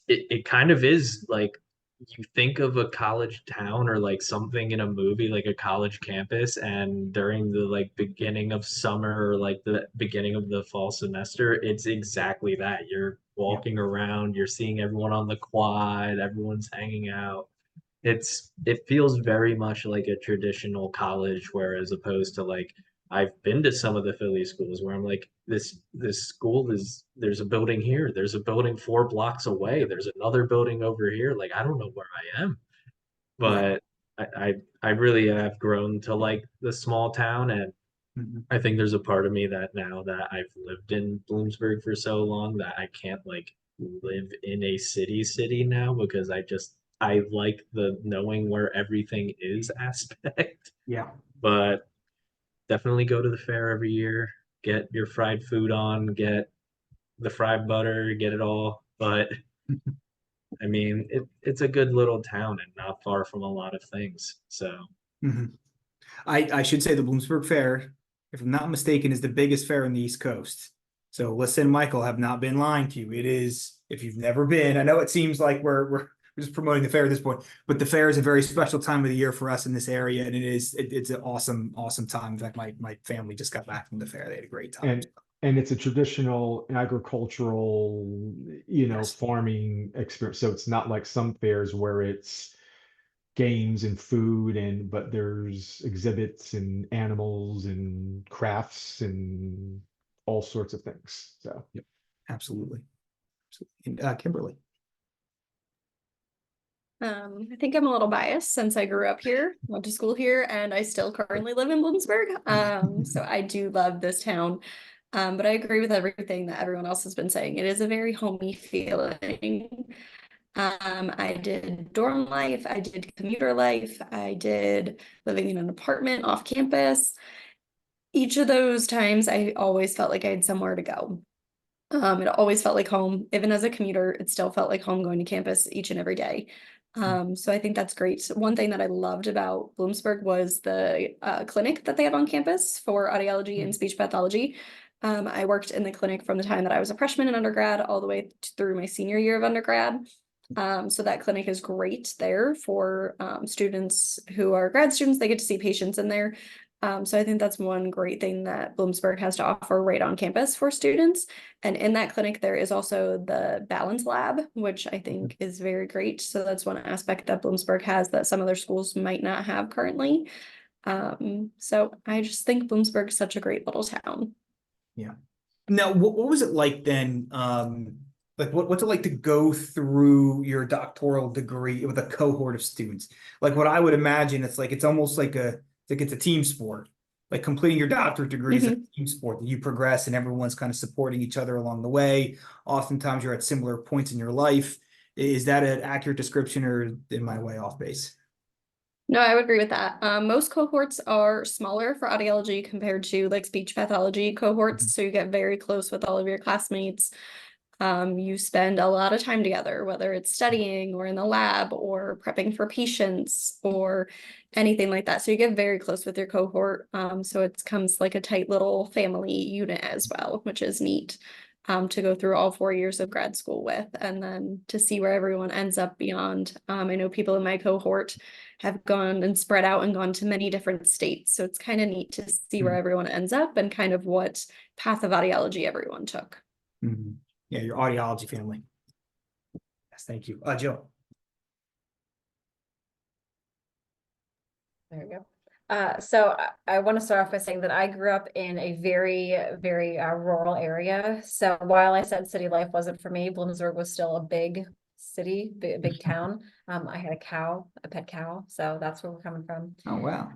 it kind of is like you think of a college town or like something in a movie, like a college campus, and during the like beginning of summer or like the beginning of the fall semester, it's exactly that. You're walking around, you're seeing everyone on the quad, everyone's hanging out. It feels very much like a traditional college, whereas opposed to like I've been to some of the Philly schools where I'm like, this school is there's a building here, there's a building 4 blocks away, there's another building over here. Like I don't know where I am. But I really have grown to like the small town, and I think there's a part of me that now that I've lived in Bloomsburg for so long that I can't like live in a city now because I like the knowing where everything is aspect. Yeah. But definitely go to the fair every year, get your fried food on, get the fried butter, get it all. But I mean, it's a good little town and not far from a lot of things. So Mhm. I should say the Bloomsburg Fair, if I'm not mistaken, is the biggest fair in the East Coast. So Alyssa and Michael have not been lying to you. It is, if you've never been, I know it seems like we're just promoting the fair at this point, but the fair is a very special time of the year for us in this area, and it's an awesome time. In fact, my family just got back from the fair; they had a great time. And it's a traditional agricultural, you know, Yes. farming experience. So it's not like some fairs where it's games and food but there's exhibits and animals and crafts and all sorts of things. So Yep, absolutely. And, Kimberly. I think I'm a little biased since I grew up here, went to school here, and I still currently live in Bloomsburg. So I do love this town. But I agree with everything that everyone else has been saying. It is a very homey feeling. I did dorm life, I did commuter life, I did living in an apartment off campus. Each of those times, I always felt like I had somewhere to go. It always felt like home. Even as a commuter, it still felt like home going to campus each and every day. So I think that's great. So one thing that I loved about Bloomsburg was the clinic that they have on campus for audiology and speech pathology. I worked in the clinic from the time that I was a freshman in undergrad all the way through my senior year of undergrad. So that clinic is great there for students who are grad students. They get to see patients in there. So I think that's one great thing that Bloomsburg has to offer right on campus for students. And in that clinic, there is also the balance lab, which I think is very great. So that's one aspect that Bloomsburg has that some other schools might not have currently. So I just think Bloomsburg is such a great little town. Yeah. Now, what was it like then? Like what's it like to go through your doctoral degree with a cohort of students? Like what I would imagine, it's almost like it's a team sport. Like completing your doctorate degree is a team sport that you progress and everyone's kind of supporting each other along the way. Oftentimes you're at similar points in your life. Is that an accurate description, or am I way off base? No, I would agree with that. Most cohorts are smaller for audiology compared to like speech pathology cohorts. So you get very close with all of your classmates. You spend a lot of time together, whether it's studying or in the lab or prepping for patients or anything like that. So you get very close with your cohort. So it comes like a tight little family unit as well, which is neat. To go through all 4 years of grad school with, and then to see where everyone ends up beyond. I know people in my cohort have gone and spread out and gone to many different states. So it's kind of neat to see where everyone ends up and kind of what path of audiology everyone took. Yeah, your audiology family. Yes, thank you. Jill. There you go. So I want to start off by saying that I grew up in a very, very rural area. So while I said city life wasn't for me, Bloomsburg was still a big city, big town. I had a pet cow. So that's where we're coming from. Oh, wow.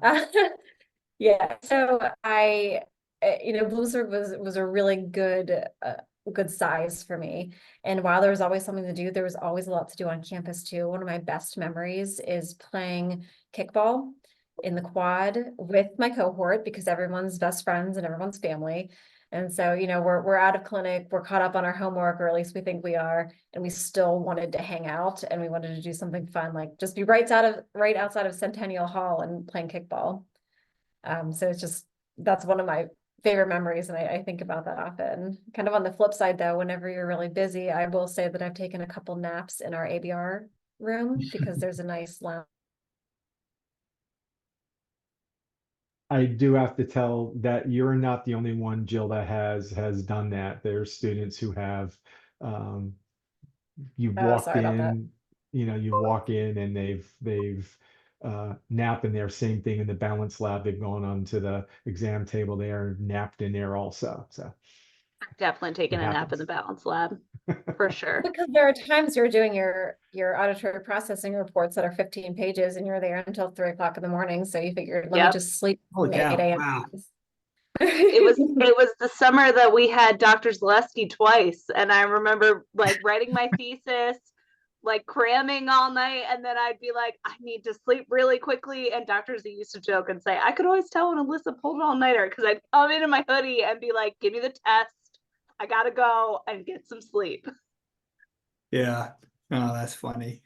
Yeah. So Bloomsburg was a really good size for me. And while there was always something to do, there was always a lot to do on campus too. One of my best memories is playing kickball in the quad with my cohort, because everyone's best friends and everyone's family. And so, we're out of clinic, we're caught up on our homework, or at least we think we are, and we still wanted to hang out and we wanted to do something fun, like just be right outside of Centennial Hall and playing kickball. So that's one of my favorite memories, and I think about that often. Kind of on the flip side though, whenever you're really busy, I will say that I've taken a couple naps in our ABR room because there's a nice lounge. I do have to tell that you're not the only one, Jill, that has done that. There's students who have you walked Sorry about that. in, you walk in and they've napped in there. Same thing in the balance lab. They've gone onto the exam table there, napped in there also. So I've definitely taken it a nap in the happens. balance lab for sure. Because there are times you're doing your auditory processing reports that are 15 pages and you're there until 3 o'clock in the morning. So you figured, let me just sleep Holy from 8 cow. a.m. Wow. It was the summer that we had Dr. Zaleski twice, and I remember like writing my thesis, like cramming all night, and then I'd be like, I need to sleep really quickly. And Dr. Z used to joke and say, I could always tell when Alyssa pulled an all-nighter because I'd come in my hoodie and be like, give me the test. I gotta go and get some sleep. Yeah. Oh, that's funny.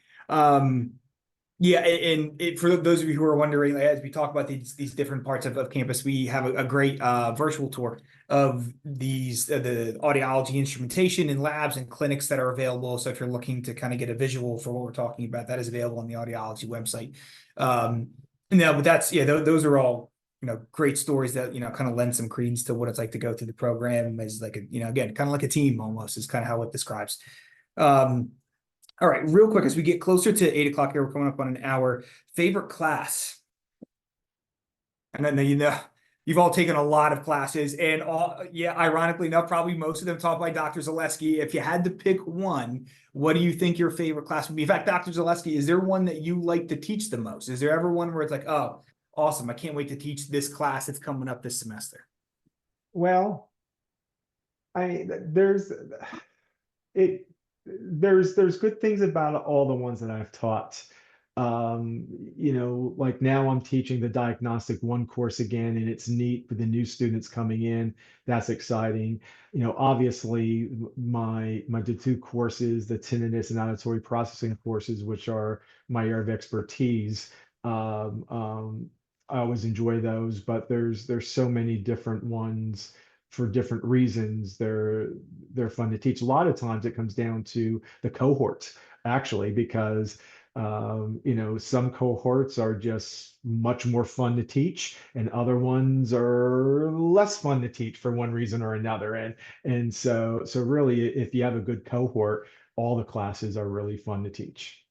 Yeah, and for those of you who are wondering, as we talk about these different parts of campus, we have a great virtual tour of these the audiology instrumentation and labs and clinics that are available. So if you're looking to kind of get a visual for what we're talking about, that is available on the audiology website. But that's those are all great stories that kind of lend some credence to what it's like to go through the program as like again kind of like a team almost is kind of how it describes. All right, real quick, as we get closer to 8 o'clock here, we're coming up on an hour. Favorite class? And then you've all taken a lot of classes, and ironically enough, probably most of them taught by Dr. Zaleski. If you had to pick one, what do you think your favorite class would be? In fact, Dr. Zaleski, is there one that you like to teach the most? Is there ever one where it's like, oh, awesome, I can't wait to teach this class that's coming up this semester? Well, there's good things about all the ones that I've taught. Like now I'm teaching the Diagnostic 1 course again, and it's neat for the new students coming in. That's exciting. Obviously my 2 courses, the tinnitus and auditory processing courses, which are my area of expertise. I always enjoy those, but there's so many different ones for different reasons. They're fun to teach. A lot of times it comes down to the cohorts, actually, because some cohorts are just much more fun to teach, and other ones are less fun to teach for one reason or another. And so really, if you have a good cohort, all the classes are really fun to teach.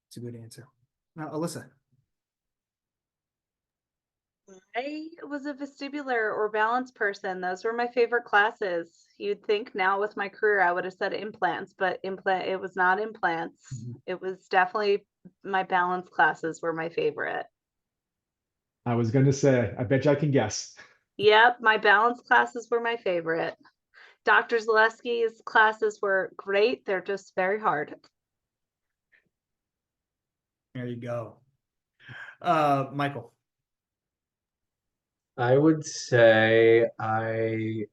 It's a good answer. Now, Alyssa. I was a vestibular or balance person. Those were my favorite classes. You'd think now with my career I would have said implants, but it was not implants. Mm-hmm. It was definitely my balance classes were my favorite. I was going to say, I bet you I can guess. Yep, my balance classes were my favorite. Dr. Zaleski's classes were great. They're just very hard. There you go. Michael. I would say on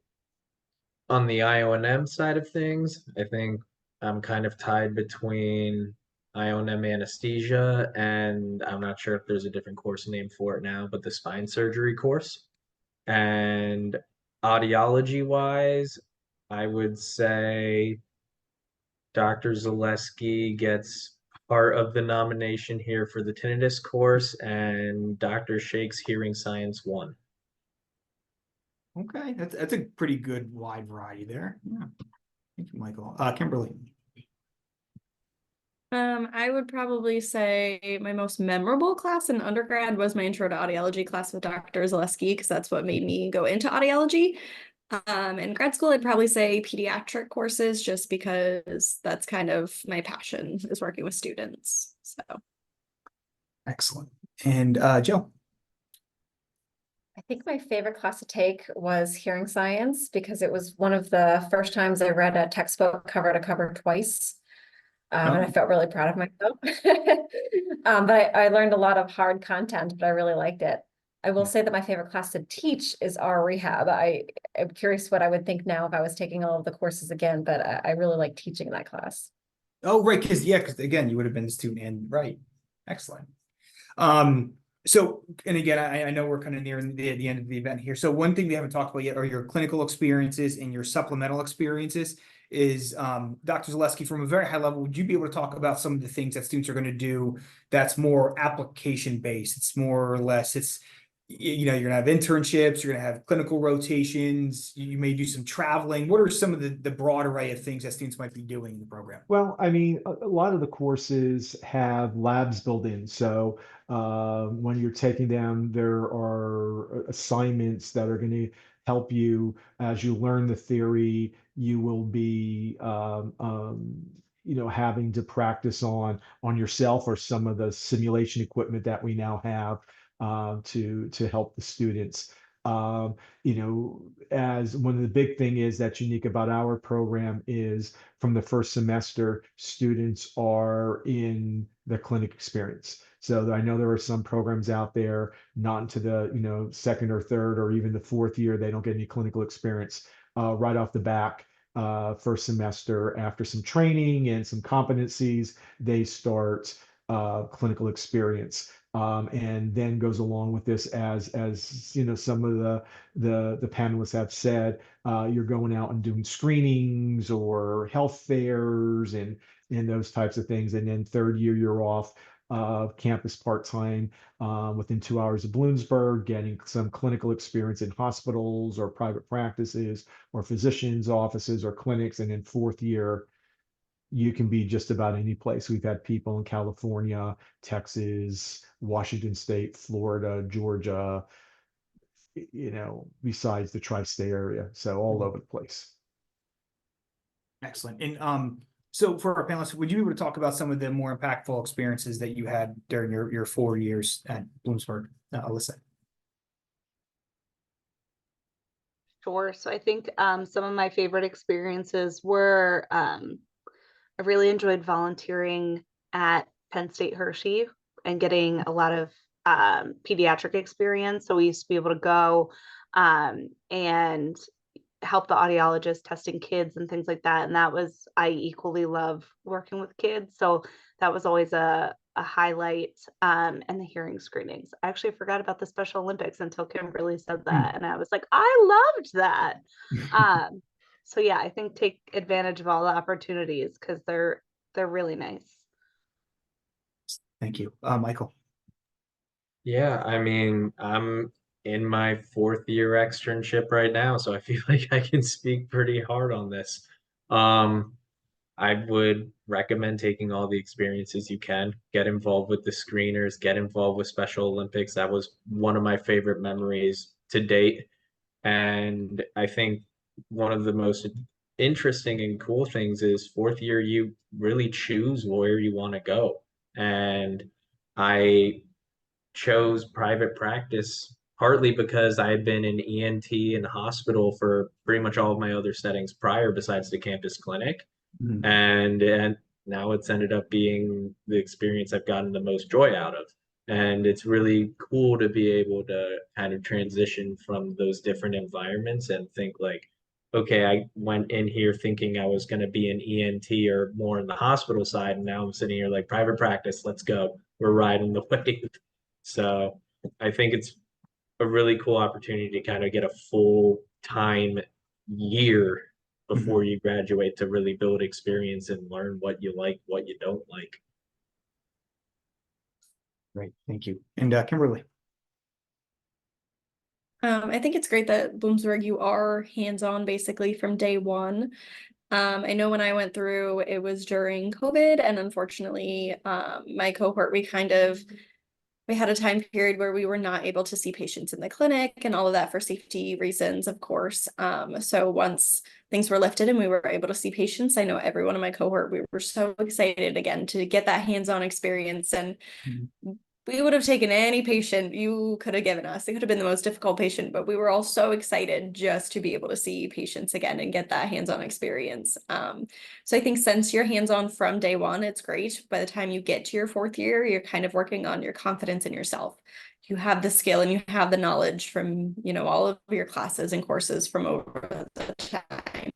the IONM side of things, I think I'm kind of tied between IONM anesthesia and I'm not sure if there's a different course name for it now, but the spine surgery course. And audiology wise, I would say Dr. Zaleski gets part of the nomination here for the tinnitus course, and Dr. Shake's Hearing Science 1. Okay, that's a pretty good wide variety there. Yeah. Thank you, Michael. Kimberly. I would probably say my most memorable class in undergrad was my intro to audiology class with Dr. Zaleski, because that's what made me go into audiology. In grad school, I'd probably say pediatric courses, just because that's kind of my passion, is working with students. So Excellent. And Joe. I think my favorite class to take was hearing science, because it was one of the first times I read a textbook cover to cover twice. And I felt really proud of myself. But I learned a lot of hard content, but I really liked it. I will say that my favorite class to teach is our rehab. I'm curious what I would think now if I was taking all of the courses again, but I really like teaching that class. Oh, right, because again, you would have been the student and right. Excellent. So, and again, I know we're kind of nearing the end of the event here. So one thing we haven't talked about yet are your clinical experiences and your supplemental experiences. Is Dr. Zaleski, from a very high level, would you be able to talk about some of the things that students are going to do that's more application based? It's more or less, you're going to have internships, you're going to have clinical rotations, you may do some traveling. What are some of the broad array of things that students might be doing in the program? Well, I mean, a lot of the courses have labs built in. So when you're taking them, there are assignments that are going to help you as you learn the theory. You will be, having to practice on yourself or some of the simulation equipment that we now have to help the students. As one of the big thing is that's unique about our program is from the first semester, students are in the clinic experience. So I know there are some programs out there, not into the, second or third or even the fourth year, they don't get any clinical experience right off the back. First semester, after some training and some competencies, they start clinical experience. And then goes along with this as some of the panelists have said, you're going out and doing screenings or health fairs and those types of things. And then third year, you're off campus part-time within 2 hours of Bloomsburg, getting some clinical experience in hospitals or private practices or physicians' offices or clinics. And then fourth year, you can be just about any place. We've had people in California, Texas, Washington State, Florida, Georgia, besides the tri-state area. So all over the place. Excellent. And so for our panelists, would you be able to talk about some of the more impactful experiences that you had during your 4 years at Bloomsburg, Alyssa? Sure. So I think some of my favorite experiences were I really enjoyed volunteering at Penn State Hershey and getting a lot of pediatric experience. So we used to be able to go and help the audiologist testing kids and things like that. And I equally love working with kids. So that was always a highlight, and the hearing screenings. I actually forgot about the Special Olympics until Kimberly said that. And I was like, I loved that. So yeah, I think take advantage of all the opportunities because they're really nice. Thank you. Michael. Yeah, I mean, I'm in my 4th year externship right now, so I feel like I can speak pretty hard on this. I would recommend taking all the experiences you can, get involved with the screeners, get involved with Special Olympics. That was one of my favorite memories to date. And I think one of the most interesting and cool things is 4th year, you really choose where you want to go. And I chose private practice partly because I had been in ENT and hospital for pretty much all of my other settings prior besides the campus clinic. And now it's ended up being the experience I've gotten the most joy out of. And it's really cool to be able to kind of transition from those different environments and think like, okay, I went in here thinking I was going to be an ENT or more in the hospital side, and now I'm sitting here like private practice. Let's go. We're riding the wave. So I think it's a really cool opportunity to kind of get a full time year before you graduate to really build experience and learn what you like, what you don't like. Great, thank you. And Kimberly. I think it's great that Bloomsburg, you are hands-on basically from day one. I know when I went through, it was during COVID, and unfortunately, my cohort, we had a time period where we were not able to see patients in the clinic and all of that for safety reasons, of course. So once things were lifted and we were able to see patients, I know everyone in my cohort, we were so excited again to get that hands-on experience. And we would have taken any patient you could have given us. It could have been the most difficult patient, but we were all so excited just to be able to see patients again and get that hands-on experience. So I think since you're hands-on from day one, it's great. By the time you get to your fourth year, you're kind of working on your confidence in yourself. You have the skill and you have the knowledge from, all of your classes and courses from over the time.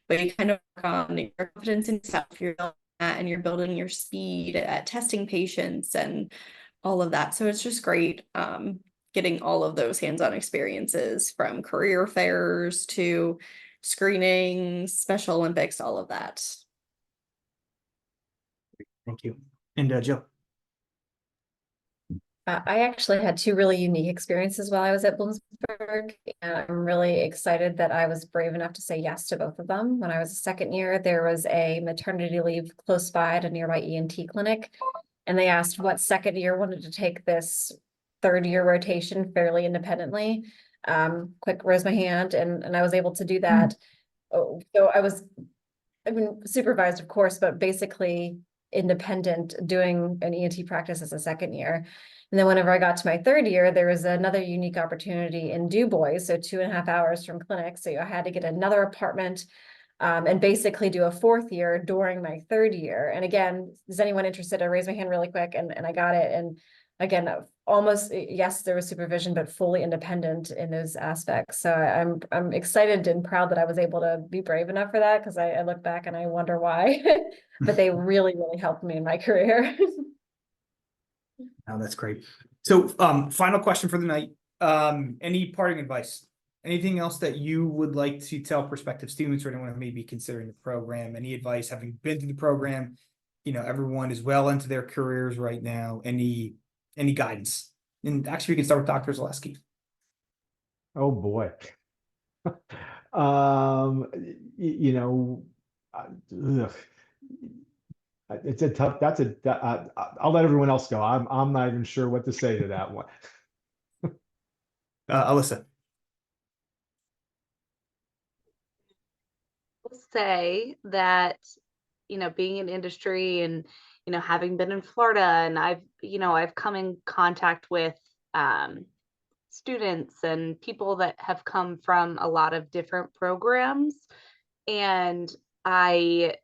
But you kind of work on your confidence in yourself. You're building that and you're building your speed at testing patients and all of that. So it's just great getting all of those hands-on experiences from career fairs to screenings, Special Olympics, all of that. Thank you. And Jill. I actually had two really unique experiences while I was at Bloomsburg, and I'm really excited that I was brave enough to say yes to both of them. When I was a second year, there was a maternity leave close by at a nearby ENT clinic, and they asked what second year wanted to take this third year rotation fairly independently. Quick raise my hand, and I was able to do that. Oh, so I mean, supervised, of course, but basically independent, doing an ENT practice as a second year. And then whenever I got to my third year, there was another unique opportunity in Du Bois, so 2.5 hours from clinic. So I had to get another apartment and basically do a fourth year during my third year. And again, is anyone interested? I raised my hand really quick and I got it. And again, almost, yes, there was supervision, but fully independent in those aspects. So I'm excited and proud that I was able to be brave enough for that, because I look back and I wonder why, but they really, really helped me in my career. Oh, that's great. So final question for the night. Any parting advice? Anything else that you would like to tell prospective students or anyone who may be considering the program? Any advice, having been through the program, everyone is well into their careers right now. Any guidance? And actually, we can start with Dr. Zaleski. Oh boy. Ugh. It's a tough, I'll let everyone else go. I'm not even sure what to say to that one. Alyssa. I'll say that, being in industry and, having been in Florida, and I've come in contact with students and people that have come from a lot of different programs. And I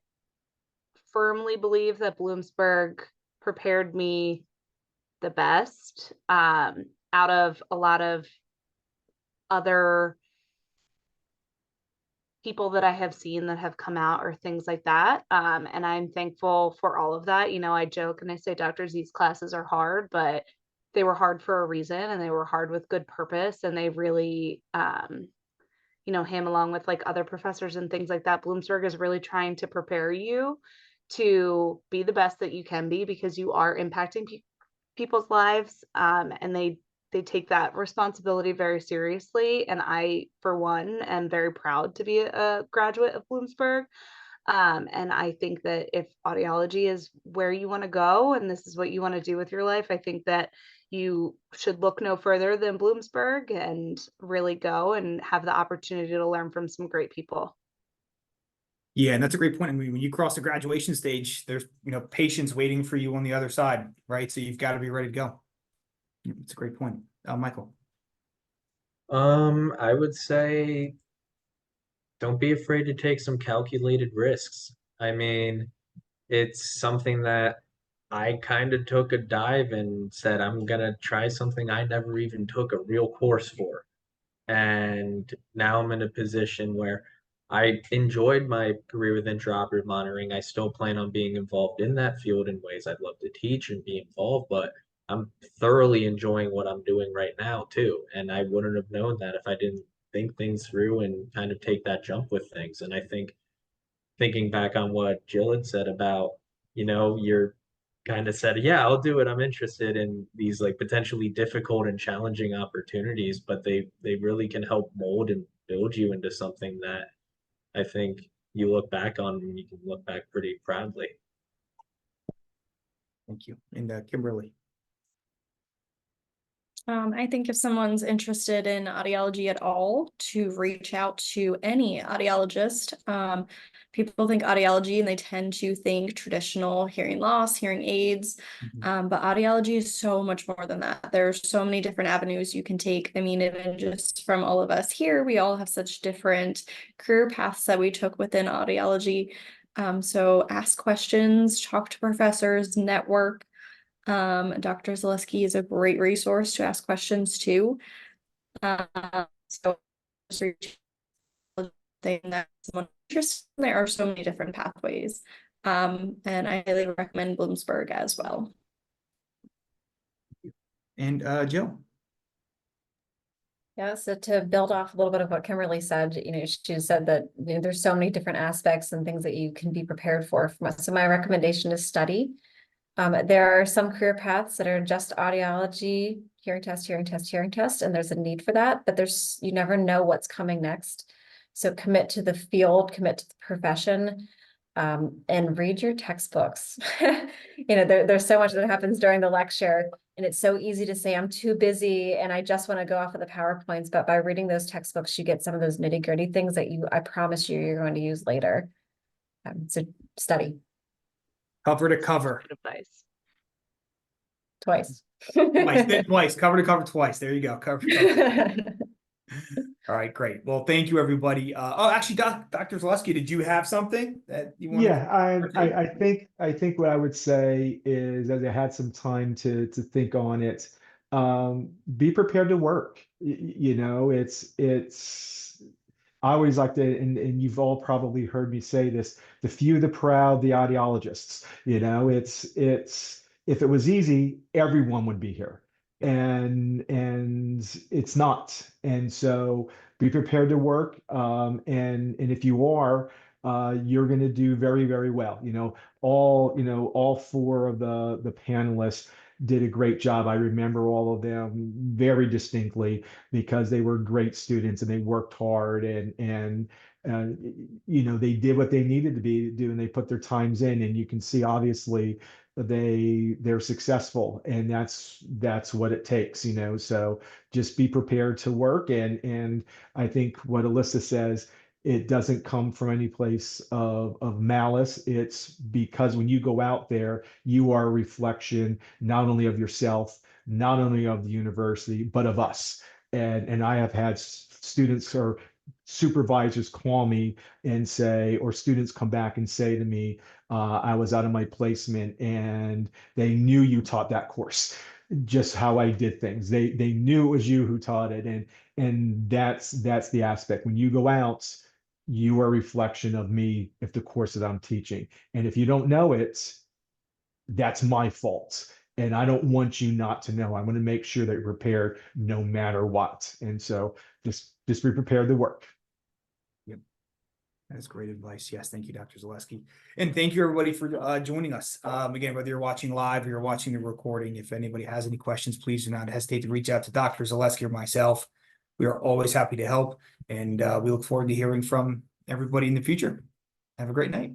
firmly believe that Bloomsburg prepared me the best out of a lot of other people that I have seen that have come out or things like that. And I'm thankful for all of that. I joke and I say Dr. Z's classes are hard, but they were hard for a reason, and they were hard with good purpose. And they really, him along with like other professors and things like that, Bloomsburg is really trying to prepare you to be the best that you can be, because you are impacting people's lives. And they take that responsibility very seriously. And I, for one, am very proud to be a graduate of Bloomsburg. And I think that if audiology is where you want to go and this is what you want to do with your life, I think that you should look no further than Bloomsburg and really go and have the opportunity to learn from some great people. Yeah, and that's a great point. I mean, when you cross the graduation stage, there's patients waiting for you on the other side, right? So you've got to be ready to go. It's a great point. Michael. I would say don't be afraid to take some calculated risks. I mean, it's something that I kind of took a dive and said, I'm gonna try something I never even took a real course for. And now I'm in a position where I enjoyed my career with intraoperative monitoring. I still plan on being involved in that field in ways I'd love to teach and be involved, but I'm thoroughly enjoying what I'm doing right now too. And I wouldn't have known that if I didn't think things through and kind of take that jump with things. And I think thinking back on what Jill had said about, you're kind of said, yeah, I'll do it. I'm interested in these like potentially difficult and challenging opportunities, but they really can help mold and build you into something that I think you look back on and you can look back pretty proudly. Thank you. And Kimberly. I think if someone's interested in audiology at all, to reach out to any audiologist. People think audiology and they tend to think traditional hearing loss, hearing aids, but audiology is so much more than that. There's so many different avenues you can take. I mean, even just from all of us here, we all have such different career paths that we took within audiology. So ask questions, talk to professors, network. Dr. Zaleski is a great resource to ask questions to. So thing that someone interested in, there are so many different pathways. And I highly recommend Bloomsburg as well. And Jill. Yeah, so to build off a little bit of what Kimberly said, she said that there's so many different aspects and things that you can be prepared for. So my recommendation is study. There are some career paths that are just audiology, hearing test, hearing test, hearing test, and there's a need for that, but you never know what's coming next. So commit to the field, commit to the profession, and read your textbooks. There's so much that happens during the lecture, and it's so easy to say, I'm too busy and I just want to go off of the PowerPoints, but by reading those textbooks, you get some of those nitty-gritty things that I promise you're going to use later. So study. Cover to cover. Good advice. Twice. Twice. Cover to cover twice. There you go. Cover to cover. All right, great. Well, thank you, everybody. Actually, Dr. Zaleski, did you have something that you wanted? Yeah, I think what I would say is, as I had some time to think on it, be prepared to work. It's I always like to, and you've all probably heard me say this: the few, the proud, the audiologists. It's if it was easy, everyone would be here. And it's not. And so be prepared to work. And if you are, you're going to do very, very well. All four of the panelists did a great job. I remember all of them very distinctly because they were great students and they worked hard and they did what they needed to do, and they put their times in, and you can see obviously they're successful, and that's what it takes. So just be prepared to work. And I think what Alyssa says, it doesn't come from any place of malice. It's because when you go out there, you are a reflection not only of yourself, not only of the university, but of us. And I have had students or supervisors call me and say, or students come back and say to me, I was out of my placement and they knew you taught that course, just how I did things. They knew it was you who taught it. And that's the aspect. When you go out, you are a reflection of me, if the course that I'm teaching. And if you don't know it, that's my fault. And I don't want you not to know. I want to make sure that you're prepared no matter what. And so just be prepared to work. Yep. That's great advice. Yes. Thank you, Dr. Zaleski. And thank you, everybody, for joining us. Again, whether you're watching live or you're watching the recording, if anybody has any questions, please do not hesitate to reach out to Dr. Zaleski or myself. We are always happy to help. And we look forward to hearing from everybody in the future. Have a great night.